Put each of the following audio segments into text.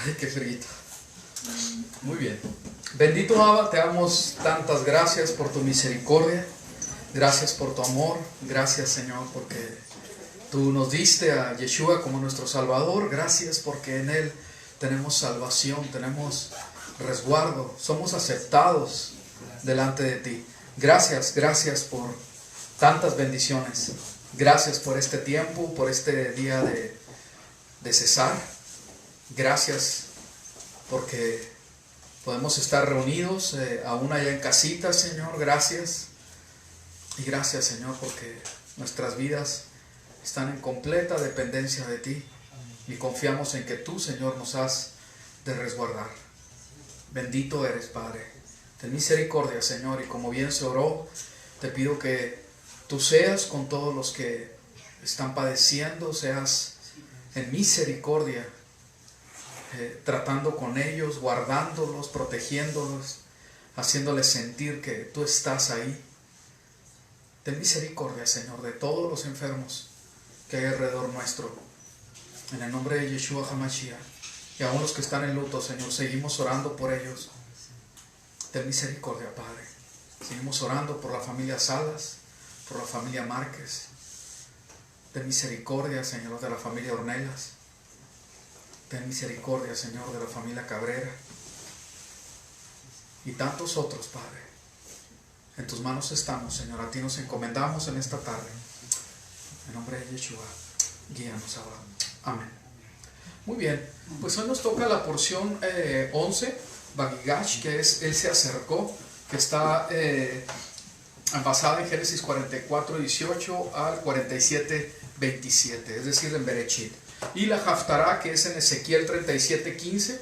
Ay, qué frito. Muy bien. Bendito Abba, te damos tantas gracias por tu misericordia. Gracias por tu amor. Gracias, Señor, porque tú nos diste a Yeshua como nuestro Salvador. Gracias porque en Él tenemos salvación, tenemos resguardo. Somos aceptados delante de ti. Gracias, gracias por tantas bendiciones. Gracias por este tiempo, por este día de cesar. Gracias porque podemos estar reunidos aún allá en casita, Señor. Gracias. Y gracias, Señor, porque nuestras vidas están en completa dependencia de ti. Y confiamos en que tú, Señor, nos has de resguardar. Bendito eres, Padre. Ten misericordia, Señor. Y como bien se oró, te pido que tú seas con todos los que están padeciendo. Seas en misericordia. Tratando con ellos, guardándolos, protegiéndolos, haciéndoles sentir que tú estás ahí. Ten misericordia, Señor, de todos los enfermos que hay alrededor nuestro. En el nombre de Yeshua HaMashiach. Y aún los que están en luto, Señor, seguimos orando por ellos. Ten misericordia, Padre. Seguimos orando por la familia Salas, por la familia Márquez. Ten misericordia, Señor, de la familia Ornelas. Ten misericordia, Señor, de la familia Cabrera y tantos otros, Padre. En tus manos estamos, Señor. A ti nos encomendamos en esta tarde. En nombre de Yeshua, guíanos ahora. Amén. Muy bien, pues hoy nos toca la porción 11, Bagigash, que es Él se acercó, que está basada en Génesis 44, 18 al 47, 27, es decir, en Berechit. Y la Haftará, que es en Ezequiel 37, 15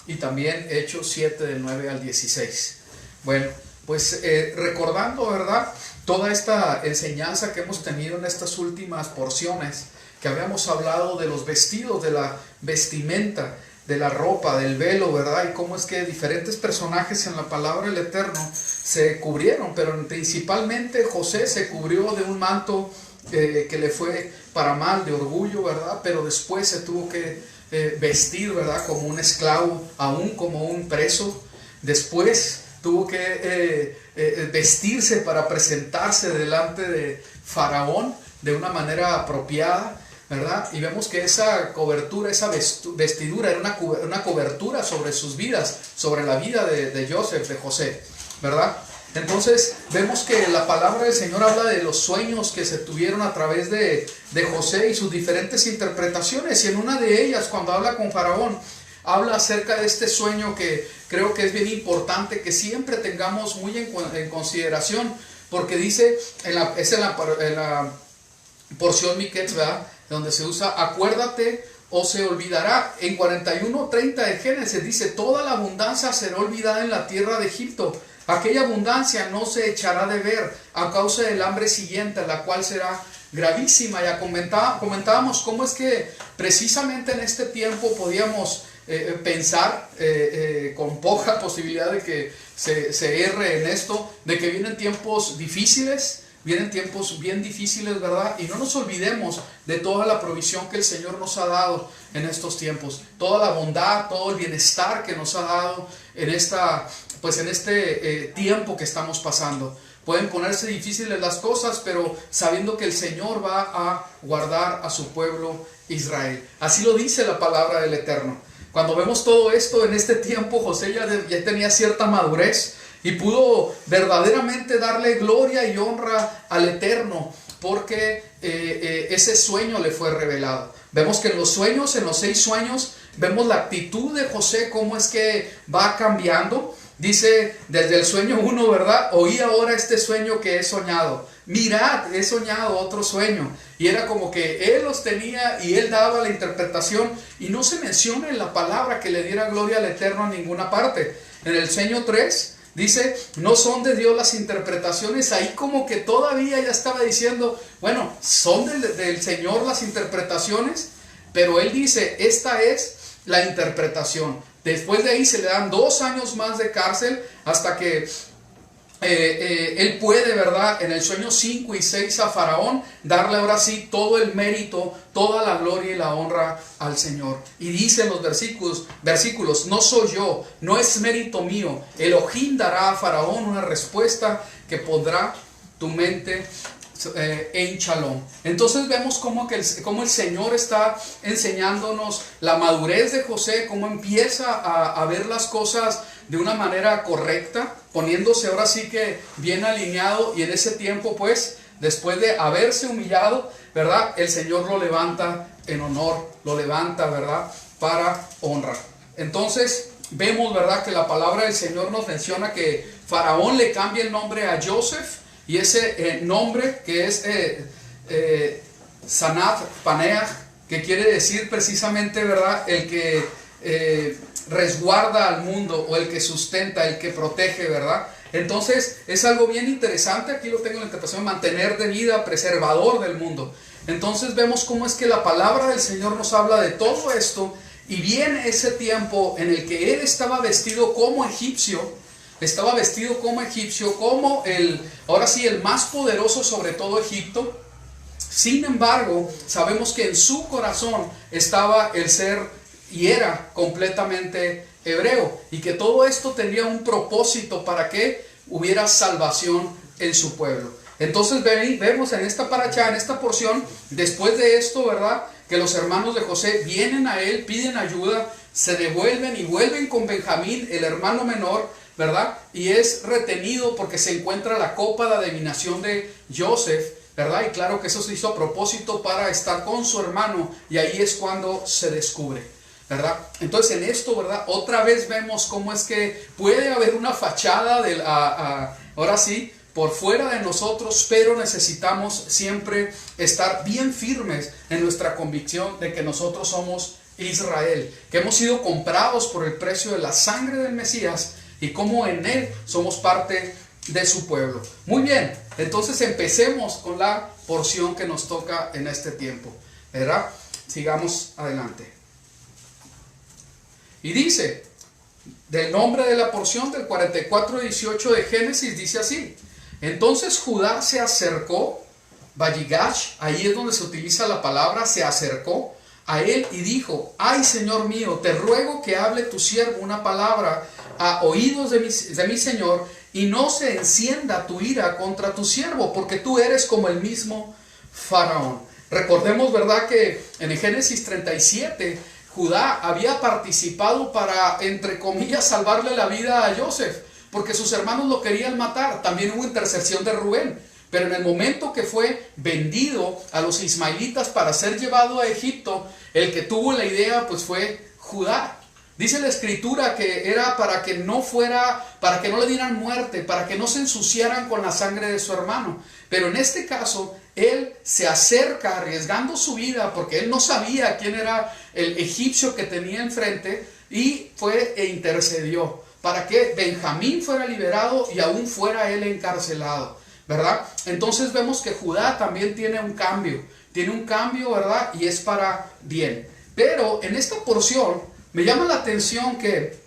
y también Hechos 7 del 9 al 16. Bueno, pues recordando, ¿verdad?, toda esta enseñanza que hemos tenido en estas últimas porciones, que habíamos hablado de los vestidos, de la vestimenta, de la ropa, del velo, ¿verdad? Y cómo es que diferentes personajes en la palabra del Eterno se cubrieron, pero principalmente José se cubrió de un manto que le fue para mal, de orgullo, ¿verdad? Pero después se tuvo que vestir, ¿verdad?, como un esclavo, aún como un preso. Después tuvo que vestirse para presentarse delante de Faraón de una manera apropiada, ¿verdad? Y vemos que esa cobertura, esa vestidura era una cobertura sobre sus vidas, sobre la vida de Joseph, de José, ¿verdad? Entonces vemos que la palabra del Señor habla de los sueños que se tuvieron a través de José y sus diferentes interpretaciones, y en una de ellas, cuando habla con Faraón, habla acerca de este sueño que creo que es bien importante que siempre tengamos muy en consideración, porque dice, en la porción Miketz, ¿verdad?, donde se usa acuérdate o se olvidará. En 41:30 de Génesis dice, toda la abundancia será olvidada en la tierra de Egipto. Aquella abundancia no se echará de ver a causa del hambre siguiente, la cual será gravísima. Ya comentábamos cómo es que precisamente en este tiempo podíamos pensar con poca posibilidad de que se erre en esto, de que vienen tiempos difíciles. Vienen tiempos bien difíciles, ¿verdad? Y no nos olvidemos de toda la provisión que el Señor nos ha dado en estos tiempos. Toda la bondad, todo el bienestar que nos ha dado en este tiempo que estamos pasando. Pueden ponerse difíciles las cosas, pero sabiendo que el Señor va a guardar a su pueblo Israel. Así lo dice la palabra del Eterno. Cuando vemos todo esto en este tiempo, José ya tenía cierta madurez y pudo verdaderamente darle gloria y honra al Eterno, porque ese sueño le fue revelado. Vemos que en los 6 sueños, vemos la actitud de José, cómo es que va cambiando. Dice desde el sueño 1, ¿verdad? Oí ahora este sueño que he soñado. Mirad, he soñado otro sueño. Y era como que él los tenía y él daba la interpretación. Y no se menciona en la palabra que le diera gloria al Eterno a ninguna parte. En el sueño 3 dice, no son de Dios las interpretaciones. Ahí como que todavía ya estaba diciendo, bueno, son del Señor las interpretaciones. Pero él dice, esta es la interpretación. Después de ahí se le dan 2 años más de cárcel hasta que él puede, ¿verdad?, en el sueño 5 y 6 a Faraón, darle ahora sí todo el mérito, toda la gloria y la honra al Señor. Y dicen los versículos, no soy yo, no es mérito mío. Elohim dará a Faraón una respuesta que pondrá tu mente en Shalom. Entonces vemos cómo el Señor está enseñándonos la madurez de José, cómo empieza a ver las cosas de una manera correcta, poniéndose ahora sí que bien alineado, y en ese tiempo pues, después de haberse humillado, ¿verdad?, el Señor lo levanta en honor, lo levanta, ¿verdad?, para honra. Entonces vemos, ¿verdad?, que la palabra del Señor nos menciona que Faraón le cambia el nombre a Joseph, y ese nombre que es Sanat Paneah, que quiere decir precisamente, ¿verdad?, el que resguarda al mundo, o el que sustenta, el que protege, ¿verdad? Entonces es algo bien interesante. Aquí lo tengo en la interpretación: mantener de vida, preservador del mundo. Entonces vemos cómo es que la palabra del Señor nos habla de todo esto, y viene ese tiempo en el que él estaba vestido como egipcio, como ahora sí, el más poderoso sobre todo Egipto. Sin embargo, sabemos que en su corazón estaba el ser, y era completamente hebreo, y que todo esto tenía un propósito para que hubiera salvación en su pueblo. Entonces vemos en esta parashá, en esta porción, después de esto, ¿verdad?, que los hermanos de José vienen a él, piden ayuda, se devuelven y vuelven con Benjamín, el hermano menor, ¿verdad?, y es retenido porque se encuentra la copa de adivinación de Joseph, ¿verdad? Y claro que eso se hizo a propósito para estar con su hermano, y ahí es cuando se descubre, ¿verdad? Entonces en esto, ¿verdad?, otra vez vemos cómo es que puede haber una fachada ahora sí, por fuera de nosotros, pero necesitamos siempre estar bien firmes en nuestra convicción de que nosotros somos Israel, que hemos sido comprados por el precio de la sangre del Mesías, y como en él somos parte de su pueblo. Muy bien, entonces empecemos con la porción que nos toca en este tiempo, ¿verdad? Sigamos adelante. Y dice, del nombre de la porción del 44:18 de Génesis, dice así: entonces Judá se acercó, Vayigash, ahí es donde se utiliza la palabra, se acercó a él y dijo: ay, Señor mío, te ruego que hable tu siervo una palabra a oídos de mi Señor, y no se encienda tu ira contra tu siervo, porque tú eres como el mismo Faraón. Recordemos, ¿verdad?, que en el Génesis 37, Judá había participado para, entre comillas, salvarle la vida a Joseph, porque sus hermanos lo querían matar. También hubo intercesión de Rubén, pero en el momento que fue vendido a los ismaelitas para ser llevado a Egipto, el que tuvo la idea pues fue Judá. Dice la escritura que era para que no le dieran muerte, para que no se ensuciaran con la sangre de su hermano. Pero en este caso, él se acerca arriesgando su vida, porque él no sabía quién era el egipcio que tenía enfrente, y fue e intercedió para que Benjamín fuera liberado y aún fuera él encarcelado, ¿verdad? Entonces vemos que Judá también tiene un cambio, ¿verdad? Y es para bien. Pero en esta porción me llama la atención que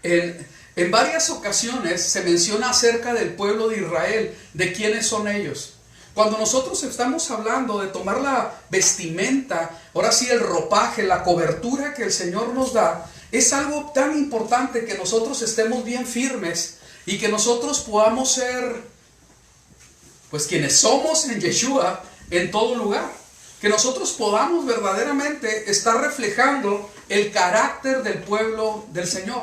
en varias ocasiones se menciona acerca del pueblo de Israel, de quiénes son ellos. Cuando nosotros estamos hablando de tomar la vestimenta, ahora sí el ropaje, la cobertura que el Señor nos da, es algo tan importante que nosotros estemos bien firmes y que nosotros podamos ser pues quienes somos en Yeshua en todo lugar. Que nosotros podamos verdaderamente estar reflejando el carácter del pueblo del Señor.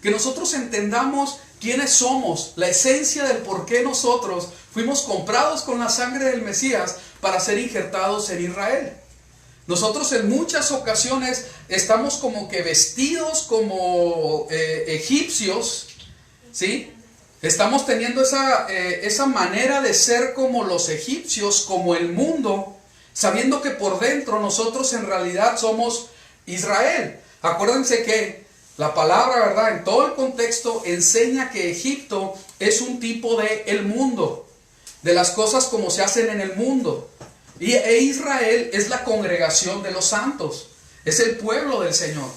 Que nosotros entendamos quiénes somos, la esencia del por qué nosotros fuimos comprados con la sangre del Mesías para ser injertados en Israel. Nosotros en muchas ocasiones estamos como que vestidos como egipcios, ¿sí? Estamos teniendo esa manera de ser como los egipcios, como el mundo, sabiendo que por dentro nosotros en realidad somos Israel. Acuérdense que la palabra, ¿verdad?, en todo el contexto enseña que Egipto es un tipo de el mundo, de las cosas como se hacen en el mundo. E Israel es la congregación de los santos, es el pueblo del Señor.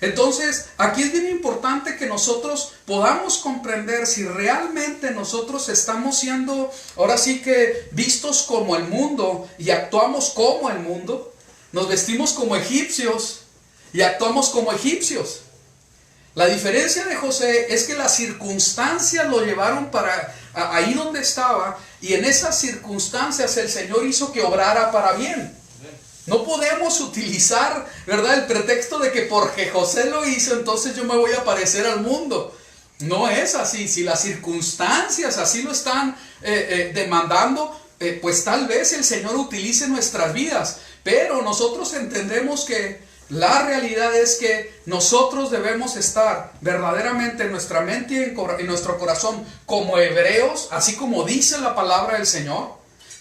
Entonces, aquí es bien importante que nosotros podamos comprender si realmente nosotros estamos siendo, ahora sí que, vistos como el mundo y actuamos como el mundo. Nos vestimos como egipcios y actuamos como egipcios. La diferencia de José es que las circunstancias lo llevaron para ahí donde estaba, y en esas circunstancias el Señor hizo que obrara para bien. No podemos utilizar, ¿verdad?, el pretexto de que porque José lo hizo, entonces yo me voy a parecer al mundo. No es así. Si las circunstancias así lo están demandando, pues tal vez el Señor utilice nuestras vidas. Pero nosotros entendemos que la realidad es que nosotros debemos estar verdaderamente en nuestra mente y en nuestro corazón como hebreos, así como dice la palabra del Señor.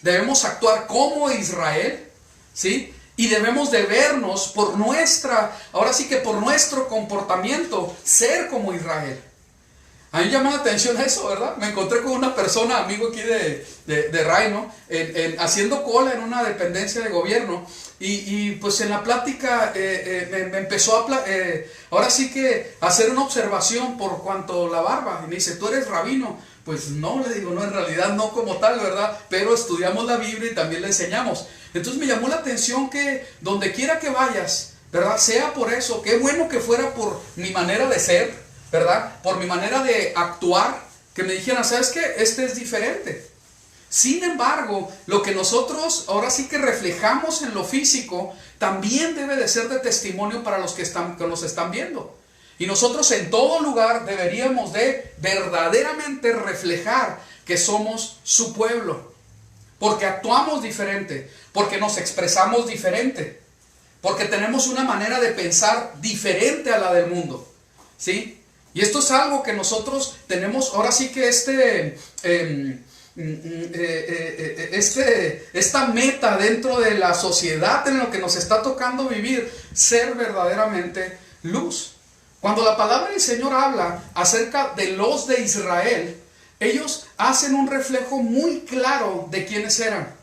Debemos actuar como Israel, ¿sí? Y debemos de vernos por ahora sí que por nuestro comportamiento, ser como Israel. A mí me llama la atención eso, ¿verdad? Me encontré con una persona, amigo aquí de Reino, haciendo cola en una dependencia de gobierno. Y pues en la plática me empezó ahora sí que a hacer una observación por cuanto la barba. Y me dice, ¿tú eres rabino? Pues no, le digo, no, en realidad no como tal, ¿verdad? Pero estudiamos la Biblia y también le enseñamos. Entonces me llamó la atención que donde quiera que vayas, ¿verdad?, sea por eso. Qué bueno que fuera por mi manera de ser, ¿verdad?, por mi manera de actuar, que me dijeran, ¿sabes qué? Este es diferente. Sin embargo, lo que nosotros ahora sí que reflejamos en lo físico, también debe de ser de testimonio para los que nos están viendo. Y nosotros en todo lugar deberíamos de verdaderamente reflejar que somos su pueblo. Porque actuamos diferente, porque nos expresamos diferente, porque tenemos una manera de pensar diferente a la del mundo, ¿sí? Y esto es algo que nosotros tenemos, ahora sí que esta meta dentro de la sociedad en lo que nos está tocando vivir, ser verdaderamente luz. Cuando la palabra del Señor habla acerca de los de Israel, ellos hacen un reflejo muy claro de quiénes eran.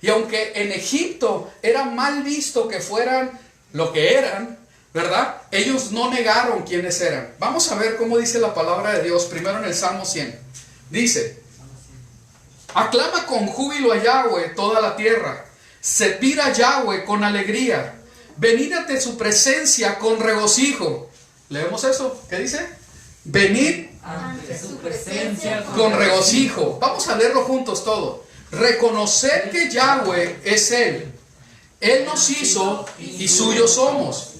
Y aunque en Egipto era mal visto que fueran lo que eran, ¿verdad?, ellos no negaron quiénes eran. Vamos a ver cómo dice la palabra de Dios, primero en el Salmo 100. Dice, aclama con júbilo a Yahweh toda la tierra, servid a Yahweh con alegría, venid ante su presencia con regocijo. ¿Leemos eso? ¿Qué dice? Venid ante su presencia con regocijo. Vamos a leerlo juntos todo. Reconocer que Yahweh es Él. Él nos hizo y suyos somos.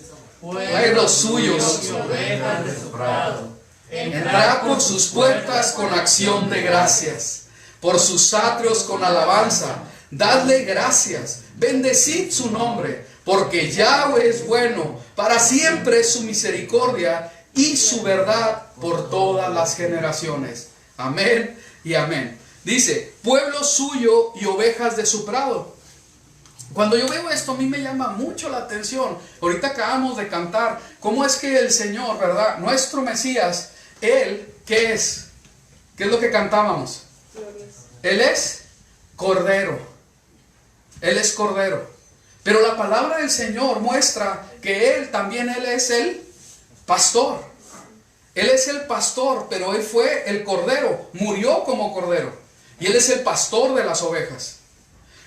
Pueblos suyos y ovejas de su prado. Entrad por sus puertas con acción de gracias, por sus atrios con alabanza. Dadle gracias, bendecid su nombre, porque Yahweh es bueno, para siempre es su misericordia y su verdad por todas las generaciones. Amén y amén. Dice, pueblo suyo y ovejas de su prado. Cuando yo veo esto, a mí me llama mucho la atención. Ahorita acabamos de cantar cómo es que el Señor, ¿verdad?, nuestro Mesías, Él, ¿qué es? ¿Qué es lo que cantábamos? Él es Cordero. Él es Cordero. Pero la palabra del Señor muestra que Él es el pastor. Él es el pastor, pero Él fue el Cordero. Murió como Cordero. Y Él es el pastor de las ovejas.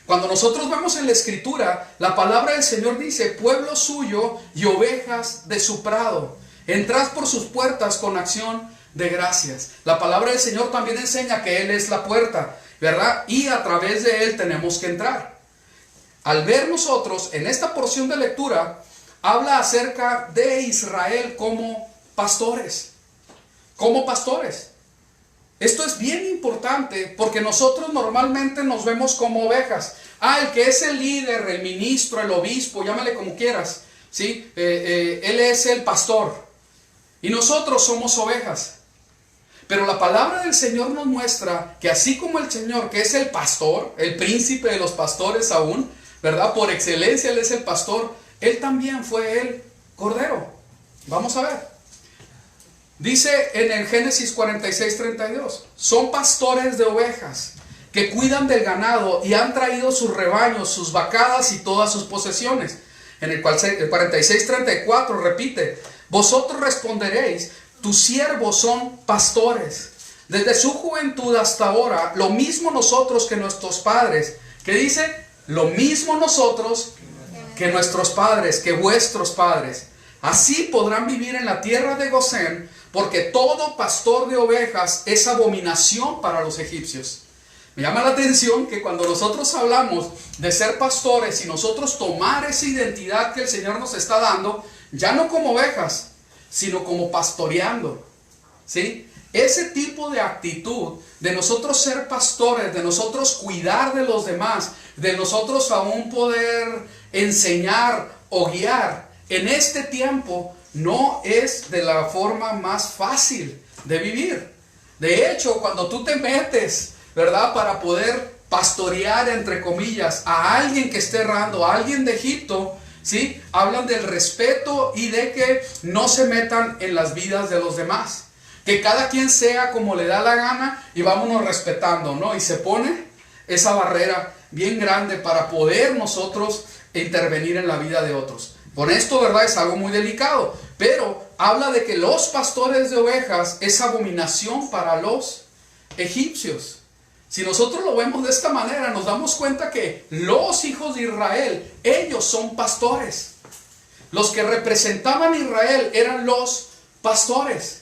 Cuando nosotros vemos en la Escritura, la palabra del Señor dice, pueblo suyo y ovejas de su prado. Entrad por sus puertas con acción de gracias. La palabra del Señor también enseña que Él es la puerta, ¿verdad? Y a través de Él tenemos que entrar. Al ver nosotros en esta porción de lectura, habla acerca de Israel como pastores. Como pastores. Esto es bien importante porque nosotros normalmente nos vemos como ovejas. El que es el líder, el ministro, el obispo, llámale como quieras, ¿sí? Él es el pastor. Y nosotros somos ovejas. Pero la palabra del Señor nos muestra que así como el Señor, que es el pastor, el príncipe de los pastores aún, ¿verdad?, por excelencia Él es el pastor, Él también fue el Cordero. Vamos a ver. Dice en el Génesis 46:32, son pastores de ovejas que cuidan del ganado y han traído sus rebaños, sus vacadas y todas sus posesiones. En el 46:34 repite, Vosotros responderéis, tus siervos son pastores. Desde su juventud hasta ahora, lo mismo nosotros que nuestros padres. ¿Qué dice? Lo mismo nosotros que nuestros padres, que vuestros padres. Así podrán vivir en la tierra de Gosén, porque todo pastor de ovejas es abominación para los egipcios. Me llama la atención que cuando nosotros hablamos de ser pastores y nosotros tomar esa identidad que el Señor nos está dando, ya no como ovejas, sino como pastoreando, ¿sí? Ese tipo de actitud de nosotros ser pastores, de nosotros cuidar de los demás, de nosotros aún poder enseñar o guiar, en este tiempo no es de la forma más fácil de vivir. De hecho, cuando tú te metes, ¿verdad?, para poder pastorear, entre comillas, a alguien que esté errando, a alguien de Egipto, ¿sí? Hablan del respeto y de que no se metan en las vidas de los demás. Que cada quien sea como le da la gana y vámonos respetando, ¿no? Y se pone esa barrera bien grande para poder nosotros intervenir en la vida de otros. Por esto, ¿verdad?, es algo muy delicado. Pero habla de que los pastores de ovejas es abominación para los egipcios. Si nosotros lo vemos de esta manera, nos damos cuenta que los hijos de Israel, ellos son pastores. Los que representaban a Israel eran los pastores.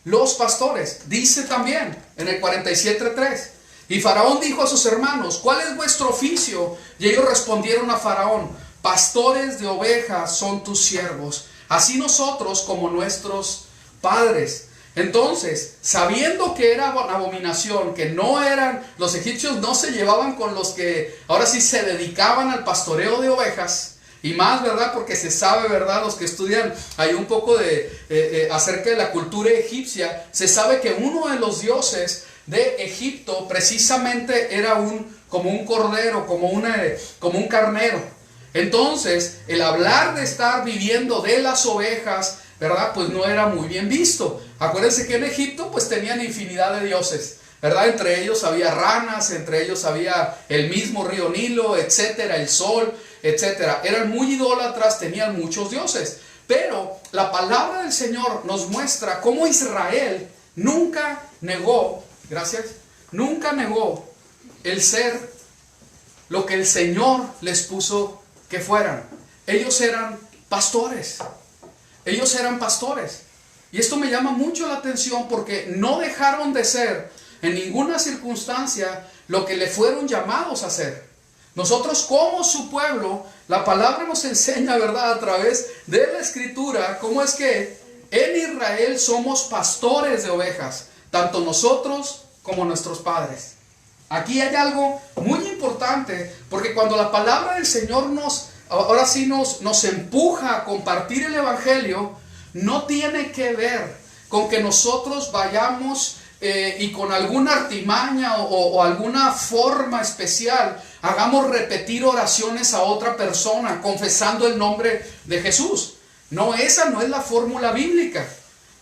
Los pastores. Dice también en el 47:3. Y Faraón dijo a sus hermanos, ¿cuál es vuestro oficio? Y ellos respondieron a Faraón, pastores de ovejas son tus siervos, así nosotros como nuestros padres. Entonces, sabiendo que era una abominación, que no eran, los egipcios no se llevaban con los que ahora sí se dedicaban al pastoreo de ovejas, y más, ¿verdad?, porque se sabe, ¿verdad?, los que estudian hay un poco de acerca de la cultura egipcia, se sabe que uno de los dioses de Egipto precisamente era como un cordero, como un carnero. Entonces, el hablar de estar viviendo de las ovejas, ¿verdad?, pues no era muy bien visto. Acuérdense que en Egipto pues tenían infinidad de dioses, ¿verdad? Entre ellos había ranas, entre ellos había el mismo río Nilo, etcétera, el sol, etcétera. Eran muy idólatras, tenían muchos dioses. Pero la palabra del Señor nos muestra cómo Israel nunca negó, nunca negó el ser lo que el Señor les puso que fueran. Ellos eran pastores. Ellos eran pastores. Y esto me llama mucho la atención porque no dejaron de ser en ninguna circunstancia lo que le fueron llamados a ser. Nosotros como su pueblo, la palabra nos enseña, ¿verdad?, a través de la Escritura, cómo es que en Israel somos pastores de ovejas, tanto nosotros como nuestros padres. Aquí hay algo muy importante, porque cuando la palabra del Señor ahora sí nos empuja a compartir el Evangelio, no tiene que ver con que nosotros vayamos y con alguna artimaña o alguna forma especial hagamos repetir oraciones a otra persona confesando el nombre de Jesús. No, esa no es la fórmula bíblica.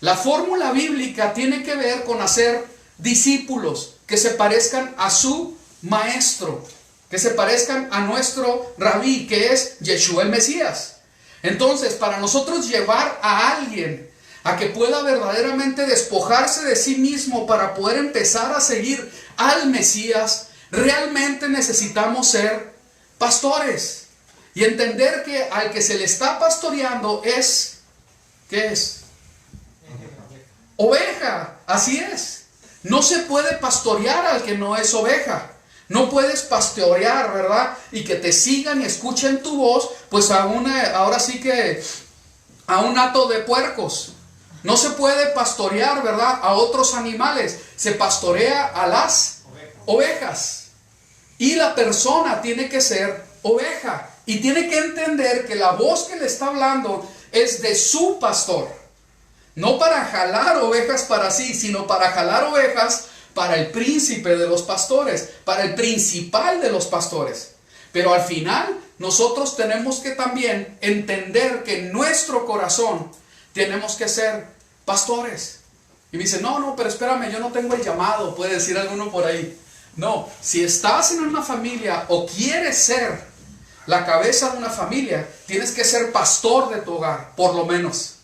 La fórmula bíblica tiene que ver con hacer discípulos que se parezcan a su maestro, que se parezcan a nuestro rabí, que es Yeshua el Mesías. Entonces, para nosotros llevar a alguien a que pueda verdaderamente despojarse de sí mismo para poder empezar a seguir al Mesías, realmente necesitamos ser pastores y entender que al que se le está pastoreando es, ¿qué es? Oveja, así es. No se puede pastorear al que no es oveja. No puedes pastorear, ¿verdad? Y que te sigan y escuchen tu voz, pues ahora sí que a un hato de puercos. No se puede pastorear, ¿verdad?, a otros animales. Se pastorea a las ovejas. Y la persona tiene que ser oveja. Y tiene que entender que la voz que le está hablando es de su pastor. No para jalar ovejas para sí, sino para jalar ovejas para el príncipe de los pastores, para el principal de los pastores. Pero al final nosotros tenemos que también entender que en nuestro corazón tenemos que ser pastores. Y me dice, no, pero espérame, yo no tengo el llamado, puede decir alguno por ahí. No, si estás en una familia o quieres ser la cabeza de una familia, tienes que ser pastor de tu hogar, por lo menos.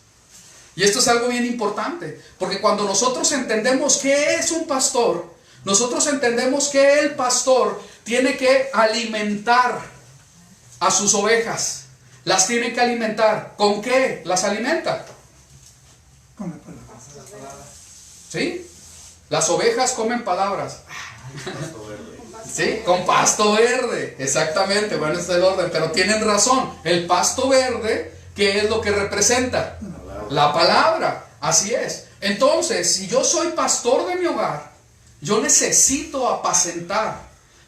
Y esto es algo bien importante, porque cuando nosotros entendemos qué es un pastor, nosotros entendemos que el pastor tiene que alimentar a sus ovejas. Las tiene que alimentar. ¿Con qué las alimenta? Con la palabra. ¿Sí? Las ovejas comen palabras. Sí, con pasto verde. Exactamente, bueno, este es el orden. Pero tienen razón. El pasto verde, ¿qué es lo que representa? La palabra. Así es. Entonces, si yo soy pastor de mi hogar, yo necesito apacentar,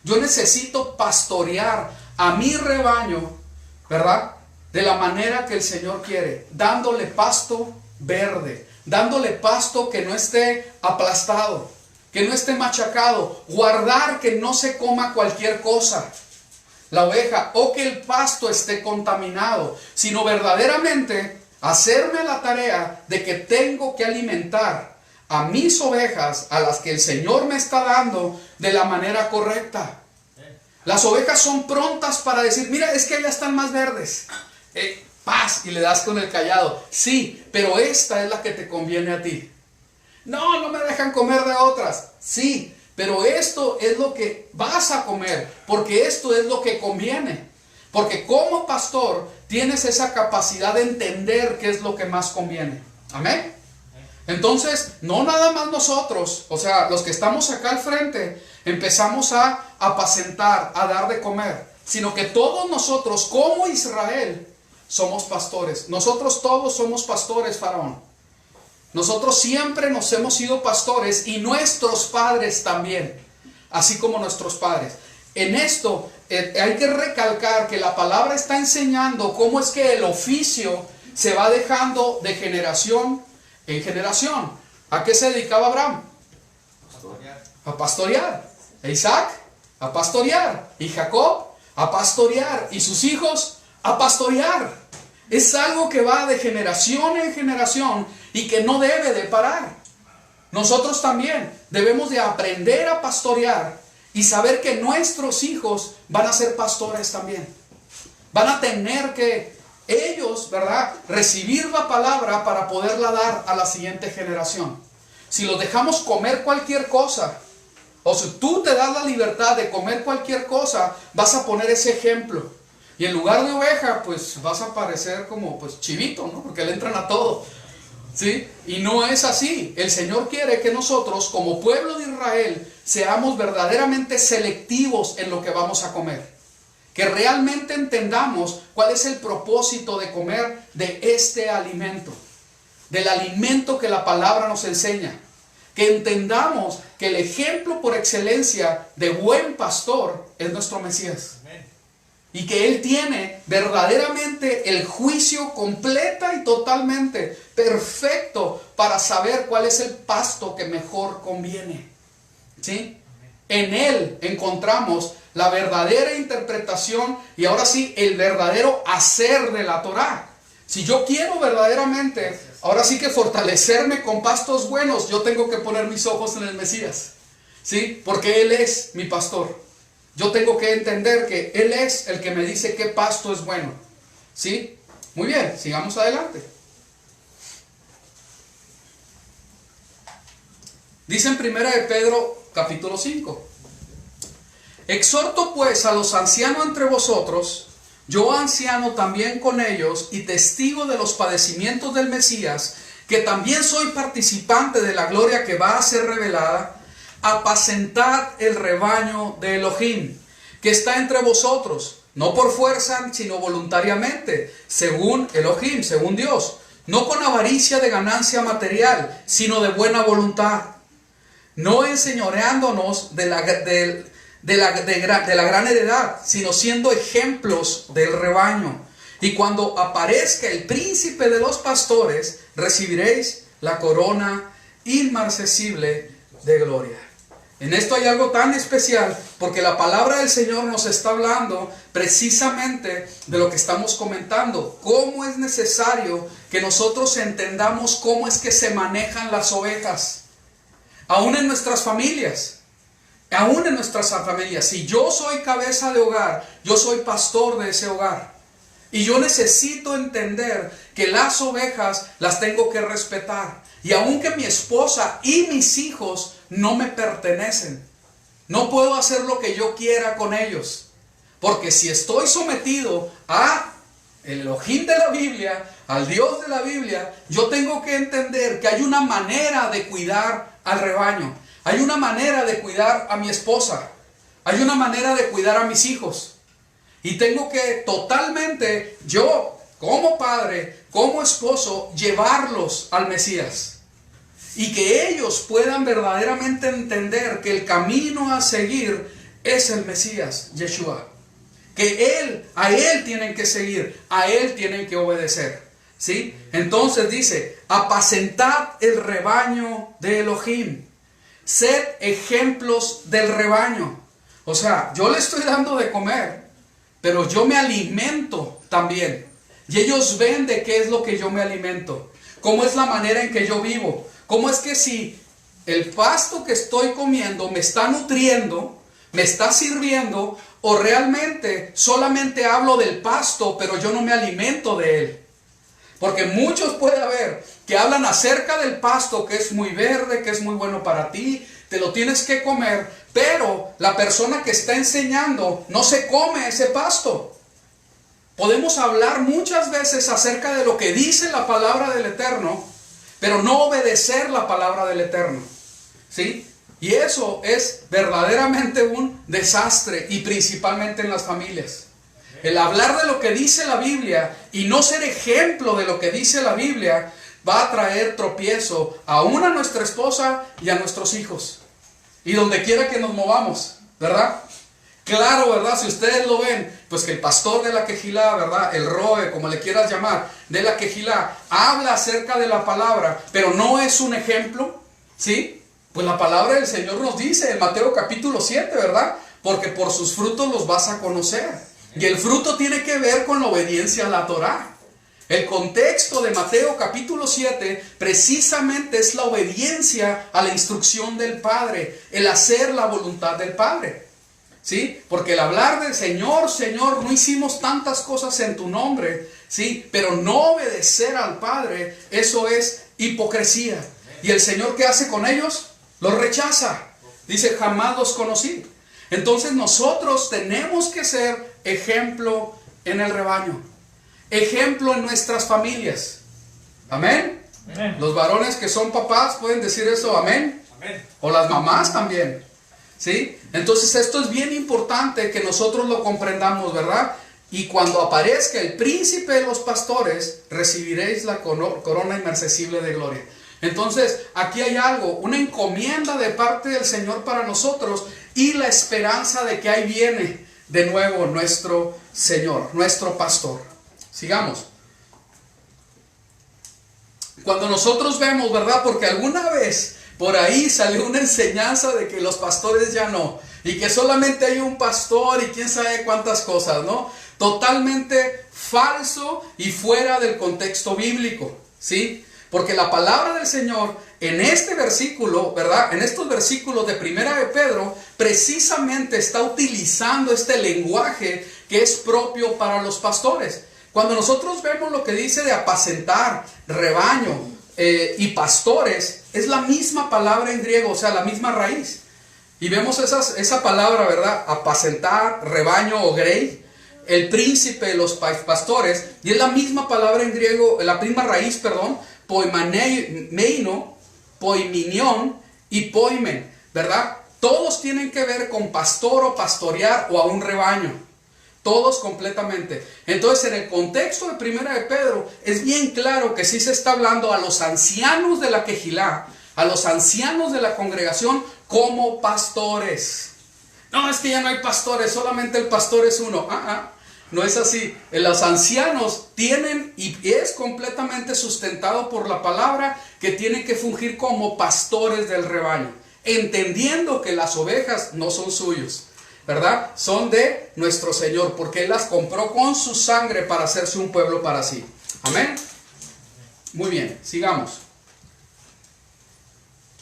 yo necesito pastorear a mi rebaño, ¿verdad? De la manera que el Señor quiere, dándole pasto verde, dándole pasto que no esté aplastado, que no esté machacado, guardar que no se coma cualquier cosa, la oveja, o que el pasto esté contaminado, sino verdaderamente hacerme a la tarea de que tengo que alimentar a mis ovejas, a las que el Señor me está dando, de la manera correcta. Las ovejas son prontas para decir, mira, es que ya están más verdes. Paz, y le das con el cayado. Sí, pero esta es la que te conviene a ti. No, no me dejan comer de otras. Sí, pero esto es lo que vas a comer, porque esto es lo que conviene. Porque como pastor tienes esa capacidad de entender qué es lo que más conviene. Amén. Entonces, no nada más nosotros, o sea, los que estamos acá al frente, empezamos a apacentar, a dar de comer, sino que todos nosotros, como Israel, somos pastores. Nosotros todos somos pastores, Faraón. Nosotros siempre nos hemos sido pastores y nuestros padres también, así como nuestros padres. En esto hay que recalcar que la palabra está enseñando cómo es que el oficio se va dejando de generación en generación. ¿A qué se dedicaba Abraham? A pastorear. Isaac, a pastorear. Y Jacob, a pastorear. Y sus hijos, a pastorear. Es algo que va de generación en generación y que no debe de parar. Nosotros también debemos de aprender a pastorear y saber que nuestros hijos van a ser pastores también. Van a tener que ellos, ¿verdad?, recibir la palabra para poderla dar a la siguiente generación. Si los dejamos comer cualquier cosa, o si tú te das la libertad de comer cualquier cosa, vas a poner ese ejemplo. Y en lugar de oveja, pues vas a parecer como pues chivito, ¿no? Porque le entran a todo. ¿Sí? Y no es así. El Señor quiere que nosotros, como pueblo de Israel, seamos verdaderamente selectivos en lo que vamos a comer. Que realmente entendamos cuál es el propósito de comer de este alimento, del alimento que la palabra nos enseña. Que entendamos que el ejemplo por excelencia de buen pastor es nuestro Mesías. Y que Él tiene verdaderamente el juicio completa y totalmente perfecto para saber cuál es el pasto que mejor conviene. ¿Sí? En Él encontramos la verdadera interpretación y ahora sí el verdadero hacer de la Torá. Si yo quiero verdaderamente, ahora sí que fortalecerme con pastos buenos, yo tengo que poner mis ojos en el Mesías. ¿Sí? Porque Él es mi pastor. Yo tengo que entender que Él es el que me dice qué pasto es bueno. ¿Sí? Muy bien, sigamos adelante. Dice en 1 de Pedro, capítulo 5. Exhorto pues a los ancianos entre vosotros, yo anciano también con ellos y testigo de los padecimientos del Mesías, que también soy participante de la gloria que va a ser revelada. Apacentad el rebaño de Elohim, que está entre vosotros, no por fuerza, sino voluntariamente, según Elohim, según Dios, no con avaricia de ganancia material, sino de buena voluntad, no enseñoreándonos de la gran heredad, sino siendo ejemplos del rebaño. Y cuando aparezca el príncipe de los pastores, recibiréis la corona inmarcesible de gloria. En esto hay algo tan especial, porque la palabra del Señor nos está hablando precisamente de lo que estamos comentando. Cómo es necesario que nosotros entendamos cómo es que se manejan las ovejas, aún en nuestras familias. Aún en nuestras familias, si yo soy cabeza de hogar, yo soy pastor de ese hogar. Y yo necesito entender que las ovejas las tengo que respetar. Y aunque mi esposa y mis hijos no me pertenecen, no puedo hacer lo que yo quiera con ellos. Porque si estoy sometido a el Elohim de la Biblia, al Dios de la Biblia, yo tengo que entender que hay una manera de cuidar al rebaño. Hay una manera de cuidar a mi esposa. Hay una manera de cuidar a mis hijos. Y tengo que totalmente, yo como padre, como esposo, llevarlos al Mesías. Y que ellos puedan verdaderamente entender que el camino a seguir es el Mesías, Yeshua. Que a Él tienen que seguir, a Él tienen que obedecer. ¿Sí? Entonces dice, apacentad el rebaño de Elohim. Sed ejemplos del rebaño. O sea, yo le estoy dando de comer, pero yo me alimento también. Y ellos ven de qué es lo que yo me alimento. Cómo es la manera en que yo vivo. Cómo es que si el pasto que estoy comiendo me está nutriendo, me está sirviendo, o realmente solamente hablo del pasto, pero yo no me alimento de él. Porque muchos puede haber que hablan acerca del pasto, que es muy verde, que es muy bueno para ti, te lo tienes que comer, pero la persona que está enseñando no se come ese pasto. Podemos hablar muchas veces acerca de lo que dice la palabra del Eterno, pero no obedecer la palabra del Eterno. ¿Sí? Y eso es verdaderamente un desastre, y principalmente en las familias. El hablar de lo que dice la Biblia y no ser ejemplo de lo que dice la Biblia va a traer tropiezo aún a nuestra esposa y a nuestros hijos. Y donde quiera que nos movamos, ¿verdad? Claro, ¿verdad? Si ustedes lo ven, pues que el pastor de la Quejilá, ¿verdad? El Roe, como le quieras llamar, de la Quejilá, habla acerca de la palabra, pero no es un ejemplo, ¿sí? Pues la palabra del Señor nos dice en Mateo capítulo 7, ¿verdad? Porque por sus frutos los vas a conocer. Y el fruto tiene que ver con la obediencia a la Torá. El contexto de Mateo capítulo 7 precisamente es la obediencia a la instrucción del Padre, el hacer la voluntad del Padre. ¿Sí? Porque el hablar del Señor, Señor, no hicimos tantas cosas en tu nombre, ¿sí? Pero no obedecer al Padre, eso es hipocresía. ¿Y el Señor qué hace con ellos? Los rechaza. Dice, jamás los conocí. Entonces nosotros tenemos que ser ejemplo en el rebaño. Ejemplo en nuestras familias. ¿Amén? Amén. Los varones que son papás pueden decir eso, amén. Amén. O las mamás también. ¿Sí? Entonces esto es bien importante que nosotros lo comprendamos, ¿verdad? Y cuando aparezca el príncipe de los pastores, recibiréis la corona inmarcesible de gloria. Entonces, aquí hay algo, una encomienda de parte del Señor para nosotros y la esperanza de que ahí viene de nuevo nuestro Señor, nuestro pastor. Sigamos. Cuando nosotros vemos, ¿verdad? Porque alguna vez por ahí salió una enseñanza de que los pastores ya no, y que solamente hay un pastor y quién sabe cuántas cosas, ¿no? Totalmente falso y fuera del contexto bíblico, ¿sí? Porque la palabra del Señor en este versículo, ¿verdad? En estos versículos de Primera de Pedro, precisamente está utilizando este lenguaje que es propio para los pastores. Cuando nosotros vemos lo que dice de apacentar, rebaño y pastores, es la misma palabra en griego, o sea, la misma raíz. Y vemos esa palabra, ¿verdad? Apacentar, rebaño o grey, el príncipe de los pastores, y es la misma palabra en griego, la misma raíz, perdón, poimeino, poiminión y poimen, ¿verdad? Todos tienen que ver con pastor o pastorear o a un rebaño. Todos completamente. Entonces, en el contexto de Primera de Pedro, es bien claro que sí se está hablando a los ancianos de la Quejilá, a los ancianos de la congregación como pastores. No, es que ya no hay pastores, solamente el pastor es uno. No es así. Los ancianos tienen, y es completamente sustentado por la palabra, que tienen que fungir como pastores del rebaño, entendiendo que las ovejas no son suyos, ¿verdad? Son de nuestro Señor, porque Él las compró con su sangre para hacerse un pueblo para sí. Amén. Muy bien, sigamos.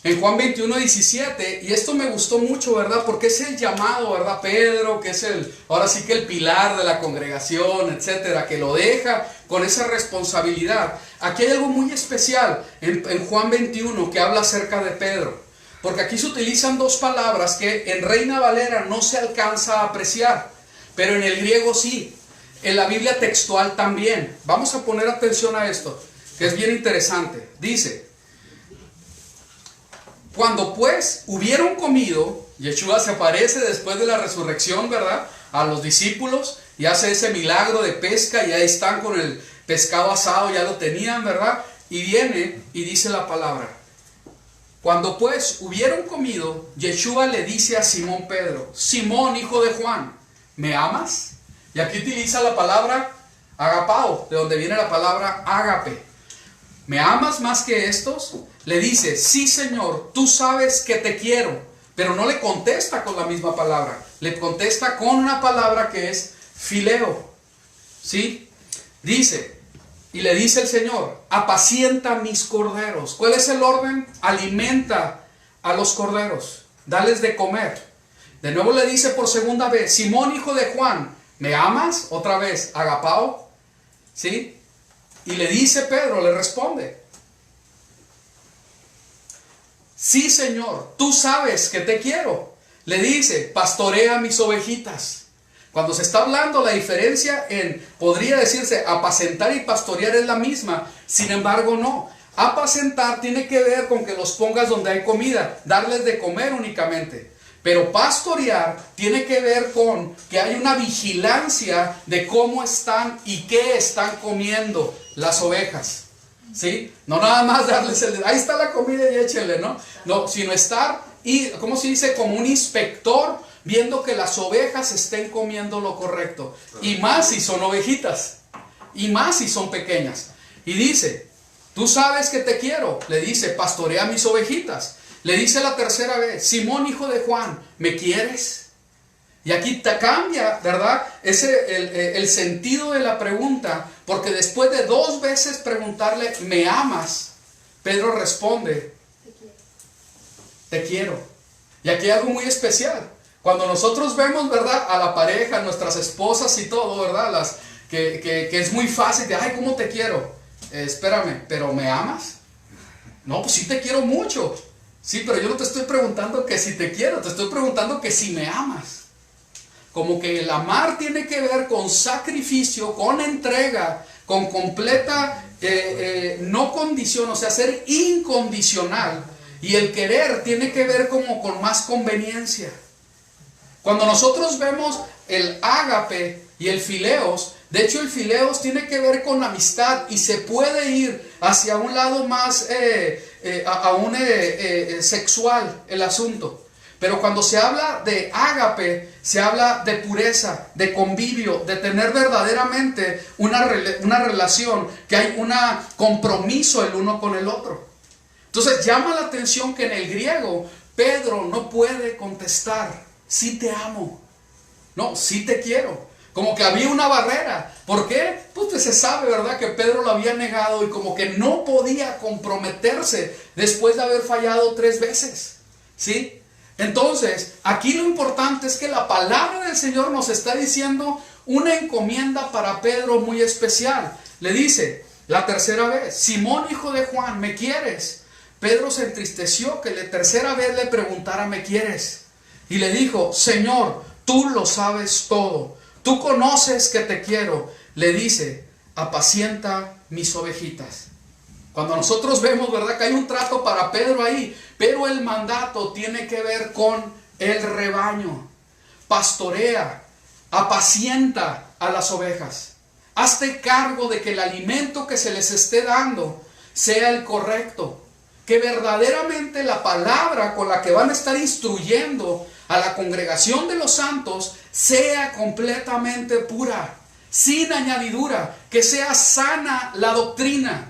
En Juan 21:17, y esto me gustó mucho, ¿verdad? Porque es el llamado, ¿verdad? Pedro, que es ahora sí que el pilar de la congregación, etcétera, que lo deja con esa responsabilidad. Aquí hay algo muy especial en Juan 21 que habla acerca de Pedro. Porque aquí se utilizan dos palabras que en Reina Valera no se alcanza a apreciar, pero en el griego sí. En la Biblia textual también. Vamos a poner atención a esto, que es bien interesante. Dice: cuando pues hubieron comido, Yeshua se aparece después de la resurrección, ¿verdad?, a los discípulos y hace ese milagro de pesca, y ahí están con el pescado asado, ya lo tenían, ¿verdad? Y viene y dice la palabra: cuando pues hubieron comido, Yeshua le dice a Simón Pedro: Simón, hijo de Juan, ¿me amas? Y aquí utiliza la palabra agapao, de donde viene la palabra ágape. ¿Me amas más que estos? Le dice: sí, Señor, tú sabes que te quiero. Pero no le contesta con la misma palabra, le contesta con una palabra que es fileo. ¿Sí? Dice, y le dice el Señor: apacienta mis corderos. ¿Cuál es el orden? Alimenta a los corderos, dales de comer. De nuevo le dice por segunda vez: Simón, hijo de Juan, ¿me amas? Otra vez, agapao. ¿Sí? Y le dice Pedro, le responde: sí, Señor, tú sabes que te quiero. Le dice: pastorea mis ovejitas. Cuando se está hablando, la diferencia podría decirse, apacentar y pastorear es la misma. Sin embargo, no. Apacentar tiene que ver con que los pongas donde hay comida, darles de comer únicamente. Pero pastorear tiene que ver con que hay una vigilancia de cómo están y qué están comiendo las ovejas. ¿Sí? No nada más darles ahí está la comida y échenle, ¿no? No, sino estar, y ¿cómo se dice? Como un inspector, viendo que las ovejas estén comiendo lo correcto. Y más si son ovejitas, y más si son pequeñas. Y dice: tú sabes que te quiero. Le dice: pastorea mis ovejitas. Le dice la tercera vez: Simón, hijo de Juan, ¿me quieres? Y aquí te cambia, ¿verdad? El sentido de la pregunta, porque después de 2 veces preguntarle: ¿me amas?, Pedro responde: te quiero. Y aquí hay algo muy especial. Cuando nosotros vemos, ¿verdad?, a la pareja, nuestras esposas y todo, ¿verdad?, que es muy fácil de: ay, ¿cómo te quiero? Espérame, ¿pero me amas? No, pues sí te quiero mucho. Sí, pero yo no te estoy preguntando que si te quiero, te estoy preguntando que si me amas. Como que el amar tiene que ver con sacrificio, con entrega, con completa, no condición, o sea, ser incondicional. Y el querer tiene que ver como con más conveniencia. Cuando nosotros vemos el ágape y el fileos, de hecho el fileos tiene que ver con amistad y se puede ir hacia un lado más sexual el asunto. Pero cuando se habla de ágape, se habla de pureza, de convivio, de tener verdaderamente una relación, que hay un compromiso el uno con el otro. Entonces llama la atención que en el griego Pedro no puede contestar: sí te amo, no, sí te quiero. Como que había una barrera. ¿Por qué? Pues se sabe, ¿verdad?, que Pedro lo había negado y como que no podía comprometerse después de haber fallado 3 veces. ¿Sí? Entonces, aquí lo importante es que la palabra del Señor nos está diciendo una encomienda para Pedro muy especial. Le dice la tercera vez: Simón, hijo de Juan, ¿me quieres? Pedro se entristeció que la tercera vez le preguntara: ¿me quieres? Y le dijo: Señor, tú lo sabes todo, tú conoces que te quiero. Le dice: apacienta mis ovejitas. Cuando nosotros vemos, ¿verdad?, que hay un trato para Pedro ahí, pero el mandato tiene que ver con el rebaño. Pastorea, apacienta a las ovejas. Hazte cargo de que el alimento que se les esté dando sea el correcto. Que verdaderamente la palabra con la que van a estar instruyendo a la congregación de los santos sea completamente pura, sin añadidura. Que sea sana la doctrina,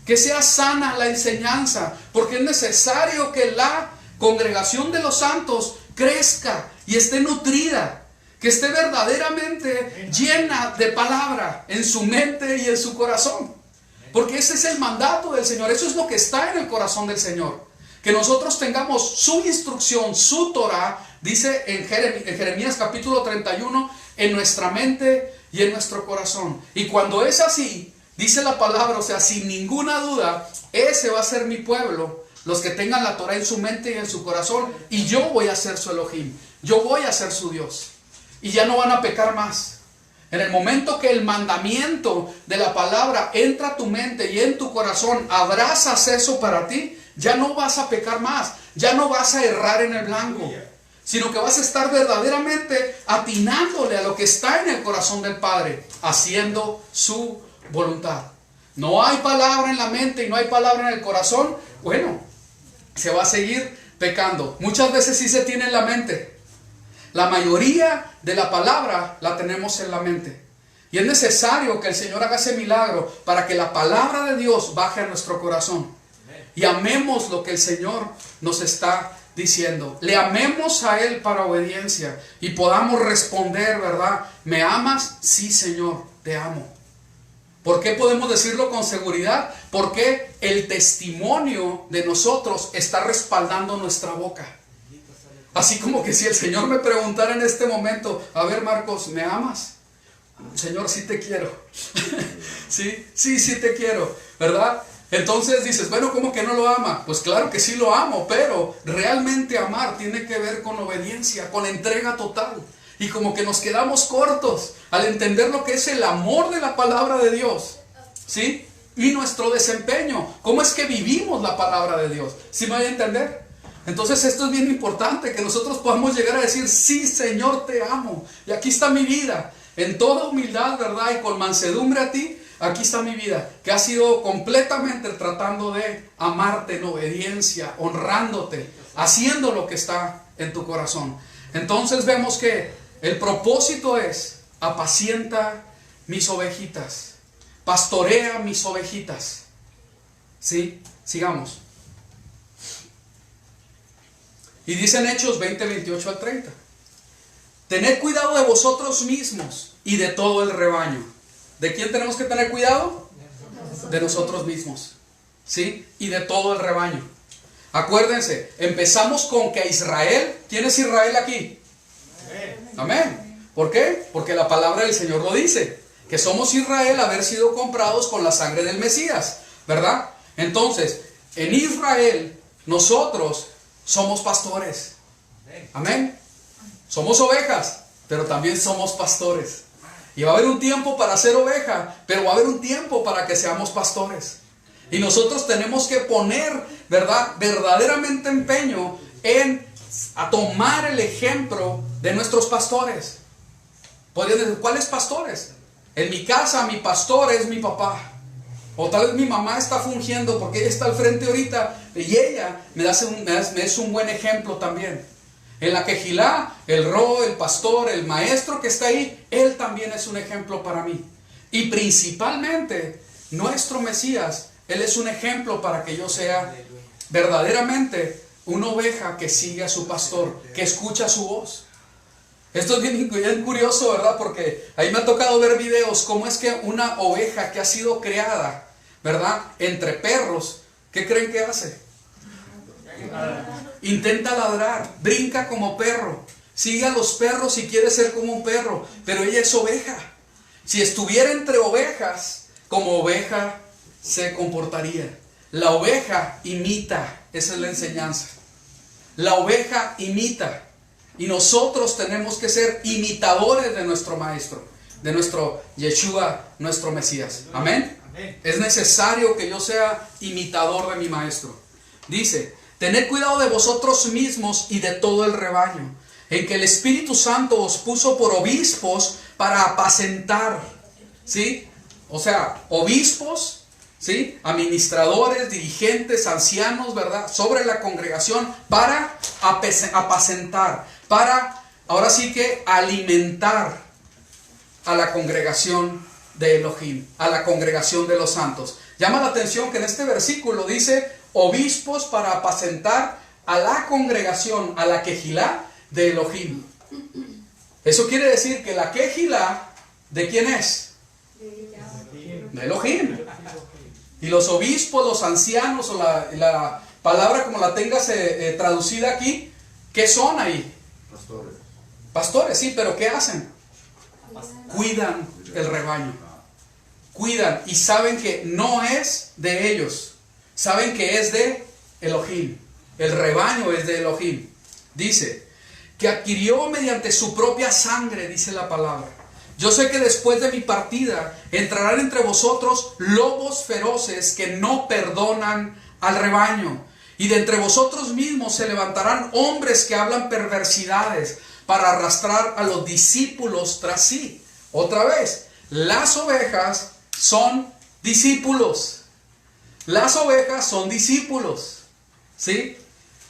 que sea sana la enseñanza, porque es necesario que la congregación de los santos crezca y esté nutrida, que esté verdaderamente llena de palabra en su mente y en su corazón. Porque ese es el mandato del Señor, eso es lo que está en el corazón del Señor. Que nosotros tengamos su instrucción, su Torah, dice en Jeremías capítulo 31, en nuestra mente y en nuestro corazón. Y cuando es así, dice la palabra, o sea, sin ninguna duda, ese va a ser mi pueblo, los que tengan la Torah en su mente y en su corazón, y yo voy a ser su Elohim, yo voy a ser su Dios, y ya no van a pecar más. En el momento que el mandamiento de la palabra entra a tu mente y en tu corazón, abrazas eso para ti, ya no vas a pecar más, ya no vas a errar en el blanco, sino que vas a estar verdaderamente atinándole a lo que está en el corazón del Padre, haciendo su voluntad. No hay palabra en la mente y no hay palabra en el corazón, bueno, se va a seguir pecando. Muchas veces sí se tiene en la mente. La mayoría de la palabra la tenemos en la mente. Y es necesario que el Señor haga ese milagro para que la palabra de Dios baje a nuestro corazón. Y amemos lo que el Señor nos está diciendo. Le amemos a Él para obediencia. Y podamos responder, ¿verdad? ¿Me amas? Sí, Señor, te amo. ¿Por qué podemos decirlo con seguridad? Porque el testimonio de nosotros está respaldando nuestra boca. Así como que si el Señor me preguntara en este momento, a ver, Marcos, ¿me amas? Señor, sí te quiero. Sí te quiero, ¿verdad? Entonces dices, bueno, ¿cómo que no lo ama? Pues claro que sí lo amo, pero realmente amar tiene que ver con obediencia, con entrega total. Y como que nos quedamos cortos al entender lo que es el amor de la palabra de Dios, ¿sí? Y nuestro desempeño, cómo es que vivimos la palabra de Dios. ¿Sí me voy a entender? Entonces esto es bien importante, que nosotros podamos llegar a decir, sí, Señor, te amo. Y aquí está mi vida, en toda humildad, ¿verdad? Y con mansedumbre a ti. Aquí está mi vida, que ha sido completamente tratando de amarte en obediencia, honrándote, haciendo lo que está en tu corazón. Entonces vemos que el propósito es: apacienta mis ovejitas, pastorea mis ovejitas. ¿Sí? Sigamos. Y dice en Hechos 20, 28 al 30. Tened cuidado de vosotros mismos y de todo el rebaño. ¿De quién tenemos que tener cuidado? De nosotros mismos, ¿sí? Y de todo el rebaño. Acuérdense, empezamos con que Israel, ¿quién es Israel aquí? Amén. ¿Por qué? Porque la palabra del Señor lo dice, que somos Israel, haber sido comprados con la sangre del Mesías, ¿verdad? Entonces, en Israel, nosotros somos pastores. Amén. Somos ovejas, pero también somos pastores. Y va a haber un tiempo para ser oveja, pero va a haber un tiempo para que seamos pastores. Y nosotros tenemos que poner, ¿verdad?, verdaderamente empeño a tomar el ejemplo de nuestros pastores. Podrían decir, ¿cuáles pastores? En mi casa mi pastor es mi papá. O tal vez mi mamá está fungiendo porque ella está al frente ahorita y ella me es un buen ejemplo también. En la Quejilá, el Ro, el pastor, el maestro que está ahí, él también es un ejemplo para mí. Y principalmente, nuestro Mesías, él es un ejemplo para que yo sea verdaderamente una oveja que sigue a su pastor, que escucha su voz. Esto es bien curioso, ¿verdad? Porque ahí me ha tocado ver videos, cómo es que una oveja que ha sido creada, ¿verdad?, entre perros, ¿qué creen que hace? Intenta ladrar, brinca como perro, sigue a los perros y quiere ser como un perro, pero ella es oveja. Si estuviera entre ovejas, como oveja se comportaría. La oveja imita, esa es la enseñanza. La oveja imita, y nosotros tenemos que ser imitadores de nuestro maestro, de nuestro Yeshua, nuestro Mesías. Amén. Es necesario que yo sea imitador de mi maestro. Dice: tened cuidado de vosotros mismos y de todo el rebaño, en que el Espíritu Santo os puso por obispos para apacentar, ¿sí? O sea, obispos, ¿sí?, administradores, dirigentes, ancianos, ¿verdad?, sobre la congregación para apacentar, para, ahora sí que alimentar a la congregación de Elohim, a la congregación de los santos. Llama la atención que en este versículo dice obispos para apacentar a la congregación, a la Quejilá de Elohim. Eso quiere decir que la Quejilá, ¿de quién es? De Elohim. Y los obispos, los ancianos o palabra como la tengas traducida aquí, ¿qué son ahí? Pastores. Pastores, sí, pero ¿qué hacen? Cuidan el rebaño. Cuidan y saben que no es de ellos. Saben que es de Elohim. El rebaño es de Elohim. Dice, que adquirió mediante su propia sangre, dice la palabra. Yo sé que después de mi partida entrarán entre vosotros lobos feroces que no perdonan al rebaño. Y de entre vosotros mismos se levantarán hombres que hablan perversidades para arrastrar a los discípulos tras sí. Otra vez, las ovejas son discípulos. Las ovejas son discípulos. ¿Sí?